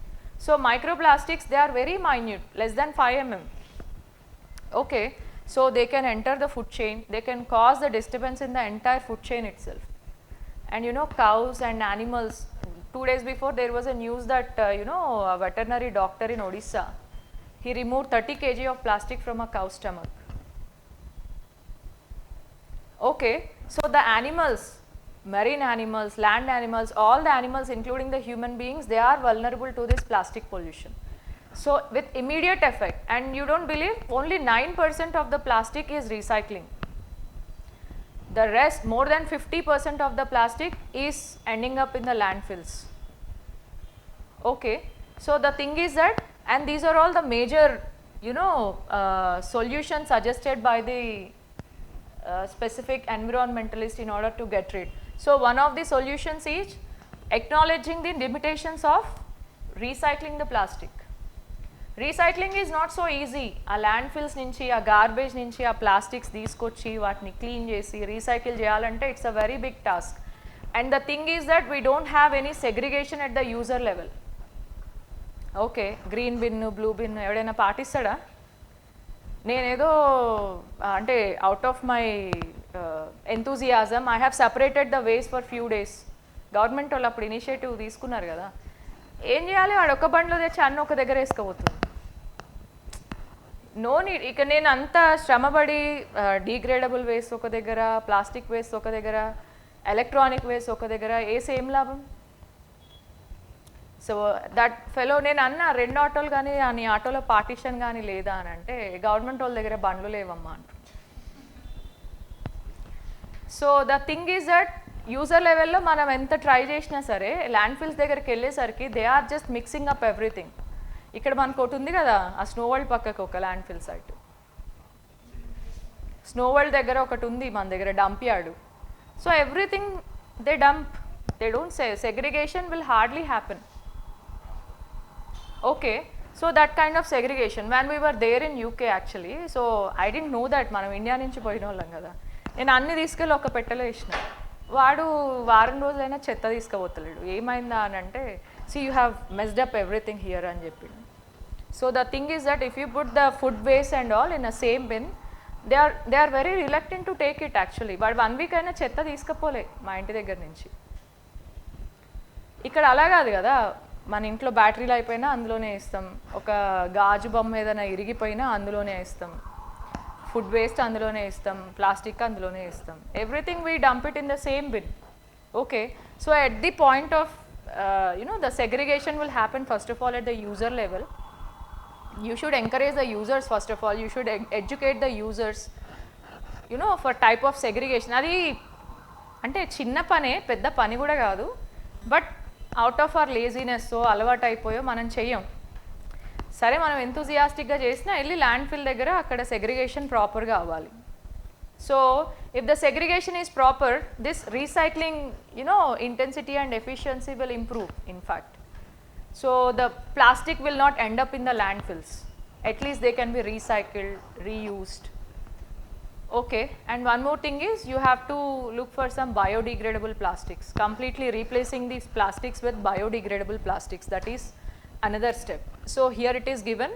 Speaker 1: So microplastics, they are very minute, less than 5 mm. Okay, so they can enter the food chain, they can cause the disturbance in the entire food chain itself. And you know, cows and animals, 2 days before there was a news that you know, a veterinary doctor in Odisha, he removed 30 kg of plastic from a cow's stomach. Okay, so the animals, marine animals, land animals, all the animals including the human beings, they are vulnerable to this plastic pollution. So with immediate effect, and you don't believe, only 9% of the plastic is recycling. The rest, more than 50% of the plastic is ending up in the landfills. Okay, so the thing is that, and these are all the major, you know, solutions suggested by the specific environmentalist in order to get rid. So one of the solutions is acknowledging the limitations of recycling the plastic. Recycling is not so easy. ఆ ల్యాండ్ఫిల్స్ నుంచి, ఆ garbage నుంచి ఆ plastics తీసుకొచ్చి వాటిని clean చేసి recycle చేయాలంటే it's a very big task. And the thing is that we don't have any segregation at the user level. Okay, green bin, blue bin ఎవడైనా పాటిస్తాడా? నేనేదో అంటే out of my enthusiasm I have separated the waste for few days. Government వాళ్ళు అప్పుడు initiative తీసుకున్నారు కదా, ఏం చేయాలి, వాడు ఒక బండిలో తెచ్చి అన్న ఒక దగ్గర వేసుకోబోతుంది. No need. ఇక నేను అంత శ్రమపడి డీగ్రేడబుల్ వేస్ట్ ఒక దగ్గర, ప్లాస్టిక్ వేస్ట్ ఒక దగ్గర, ఎలక్ట్రానిక్ వేస్ట్ ఒక దగ్గర వేసి ఏం లాభం? సో దట్ ఫెలో, నేను అన్న 2 ఆటోలు కానీ నీ ఆటోలో పార్టీషన్ కానీ లేదా అని అంటే, గవర్నమెంట్ వాళ్ళ దగ్గర బండ్లు లేవమ్మా అంటు. So the thing is that user లెవెల్లో మనం ఎంత ట్రై చేసినా సరే, ల్యాండ్ఫిల్స్ దగ్గరికి వెళ్ళేసరికి they are just mixing up everything. ఇక్కడ మనకు ఒకటి ఉంది కదా, ఆ స్నో వరల్డ్ పక్కకు ఒక ల్యాండ్ఫిల్ సైట్, స్నో వరల్డ్ దగ్గర ఒకటి ఉంది మన దగ్గర dump yard. So everything they dump, they don't say, segregation will hardly happen. Okay, so that kind of segregation, when we were there in UK actually, so I didn't know that మనం India నుంచి పోయిన వాళ్ళం కదా, నేను అన్ని తీసుకెళ్ళి ఒక పెట్టెలో వేసిన. వాడు వారం రోజులైనా చెత్త తీసుకుపోతలేడు. ఏమైందా అని అంటే, see you have messed up everything here అని చెప్పిండు. So the thing is that if you put the food waste and all in a same bin, they are very reluctant to take it actually. వాడు 1 week అయినా చెత్త తీసుకుపోలే మా ఇంటి దగ్గర నుంచి. ఇక్కడ అలా కాదు కదా, మన ఇంట్లో బ్యాటరీలు అయిపోయినా అందులోనే వేస్తాం, ఒక గాజు బొమ్మ ఏదైనా ఇరిగిపోయినా అందులోనే వేస్తాం, ఫుడ్ వేస్ట్ అందులోనే వేస్తాం, ప్లాస్టిక్ అందులోనే వేస్తాం, everything we dump it in the same bin. Okay, so at the point of the segregation will happen first of all at the user level. You should encourage the users first of all, you should educate the users for type of segregation. అది అంటే చిన్న పనే, పెద్ద పని కూడా కాదు, but out of our laziness అలవాటు అయిపోయో మనం చెయ్యం. సరే, మనం ఎంతూజియాస్టిక్గా చేసినా వెళ్ళి ల్యాండ్ఫిల్ దగ్గర అక్కడ సెగ్రిగేషన్ ప్రాపర్గా అవ్వాలి. So if the segregation is proper, this recycling intensity and efficiency will improve in fact. So the plastic will not end up in the landfills, at least they can be recycled, reused. Okay, and one more thing is you have to look for some biodegradable plastics, completely replacing these plastics with biodegradable plastics, that is another step. So here it is given,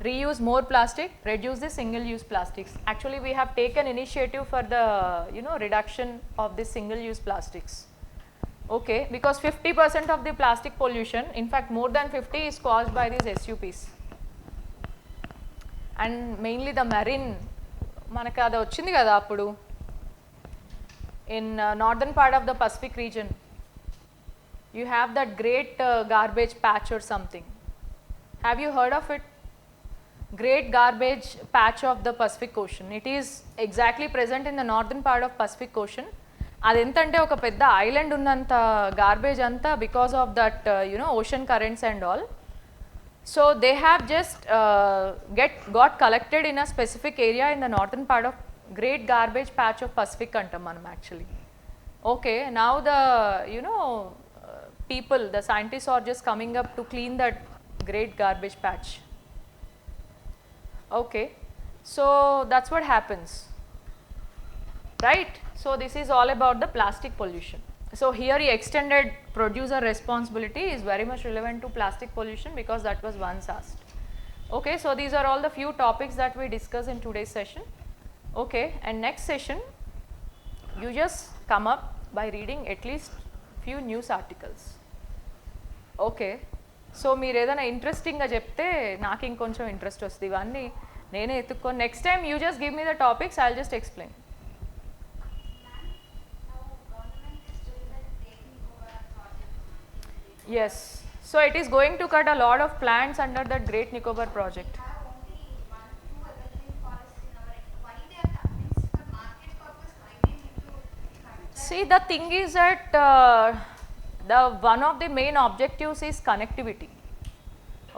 Speaker 1: reuse more plastic, reduce the single use plastics. Actually we have taken initiative for the reduction of the single use plastics. Okay, because 50% of the plastic pollution, in fact more than 50, is caused by these SUPs, and mainly the marine. మనకు అది వచ్చింది కదా అప్పుడు in northern part of the Pacific region, you have that great garbage patch or something. Have you heard of it? Great garbage patch of the Pacific Ocean. It is exactly present in the northern part of Pacific Ocean, అది ఎంతంటే ఒక పెద్ద island ఉన్నంత garbage అంతా because of that ocean currents and all. So they have just got collected in a specific area in the northern part of great garbage patch of Pacific అంటాం మనం actually. Okay, now the people, the scientists are just coming up to clean that great garbage patch. Okay, so that's what happens, right? So this is all about the plastic pollution. So here the extended producer responsibility is very much relevant to plastic pollution because that was once asked. Okay, so these are all the few topics that we discuss in today's session. Okay, and next session you just come up by reading at least few news articles. Okay, so మీరు ఏదైనా ఇంట్రెస్టింగ్గా చెప్తే నాకు ఇంకొంచెం interest వస్తుంది. ఇవన్నీ నేనే ఎత్తుక్కొని next time you just give me the topics, I will just explain. Yes, so it is going to cut a lot of plants under that Great Nicobar project. See, the thing is that the one of the main objectives is connectivity.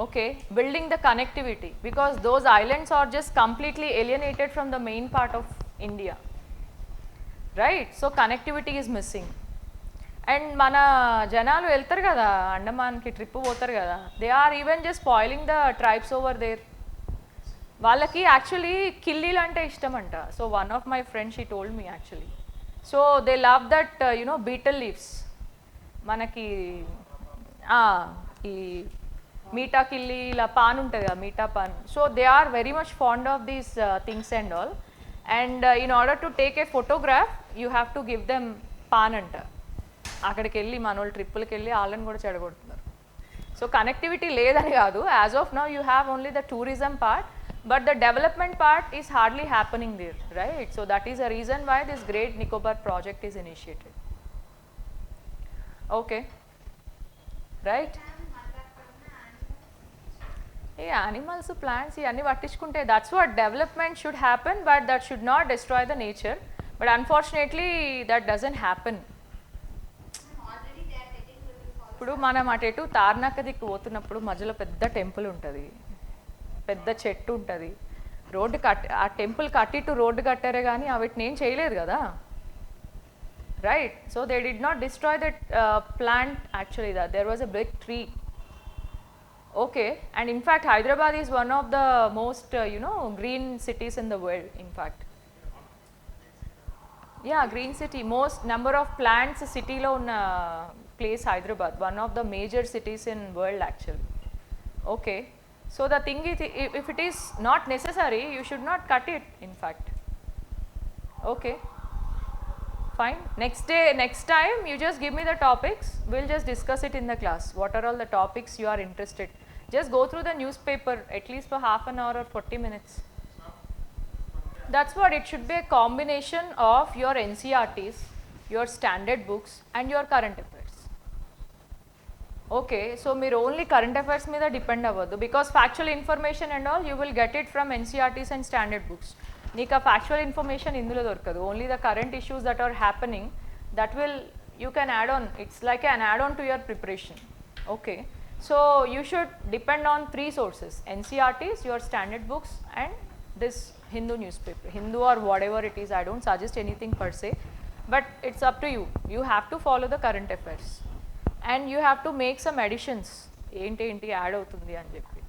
Speaker 1: Okay, building the connectivity because those islands are just completely alienated from the main part of India, right? So connectivity is missing. And మన జనాలు వెళ్తారు కదా అండమాన్కి trip పోతారు కదా, they are even just spoiling the tribes over there. వాళ్ళకి actually కిల్లీలు అంటే ఇష్టం అంట. So one of my friends she told me actually. So they love that betel leaves, మనకి ఈ మీఠా కిల్లి ఇలా పాన్ ఉంటుంది కదా, meetha paan. So they are very much fond of these things and all. And in order to take A photograph you have to give them pan అంట. అక్కడికి వెళ్ళి మన వాళ్ళు ట్రిప్పులకి వెళ్ళి వాళ్ళని కూడా చెడగొడుతున్నారు. సో కనెక్టివిటీ లేదని కాదు, as of now you have only the tourism part, but the development part is hardly happening there, right? So that is a reason why this Great Nicobar project is initiated. Okay, right? Hey, animals, plants, ఇవన్నీ పట్టించుకుంటే that's what development should happen, but that should not destroy the nature. But unfortunately that doesn't happen. ఇప్పుడు మనం అటు తార్నాక దిక్కు పోతున్నప్పుడు మధ్యలో పెద్ద temple ఉంటుంది, పెద్ద చెట్టు ఉంటుంది, రోడ్డు ఆ టెంపుల్ కట్టిట్టు రోడ్డు కట్టారే కానీ వీటిని ఏం చేయలేదు కదా, right? So they did not destroy that plant actually, there was a big tree. Okay, and in fact Hyderabad is one of the most green cities in the world. In fact green city, most number of plants సిటీలో ఉన్న place Hyderabad, one of the major cities in world actually. Okay, so the thing is, if it is not necessary you should not cut it, in fact. Okay, fine. Next time you just give me the topics, we'll just discuss it in the class. What are all the topics you are interested? Just go through the newspaper at least for half an hour or 40 minutes. That's what it should be, a combination of your NCERTs, your standard books and your current affairs. Okay, so మీరు only current affairs మీద depend అవ్వద్దు, because factual information and all you will get it from NCERTs and standard books. నీకు ఆ factual information ఇందులో దొరకదు. Only the current issues that are happening, that will you can add on, it's like an add on to your preparation. Okay, so you should depend on 3 sources: NCERTs, your standard books and this Hindu newspaper, Hindu or whatever it is. I don't suggest anything per se, but it's up to you. You have to follow the current affairs. And you have to make some additions, ఏంటి add అవుతుంది అని చెప్పి.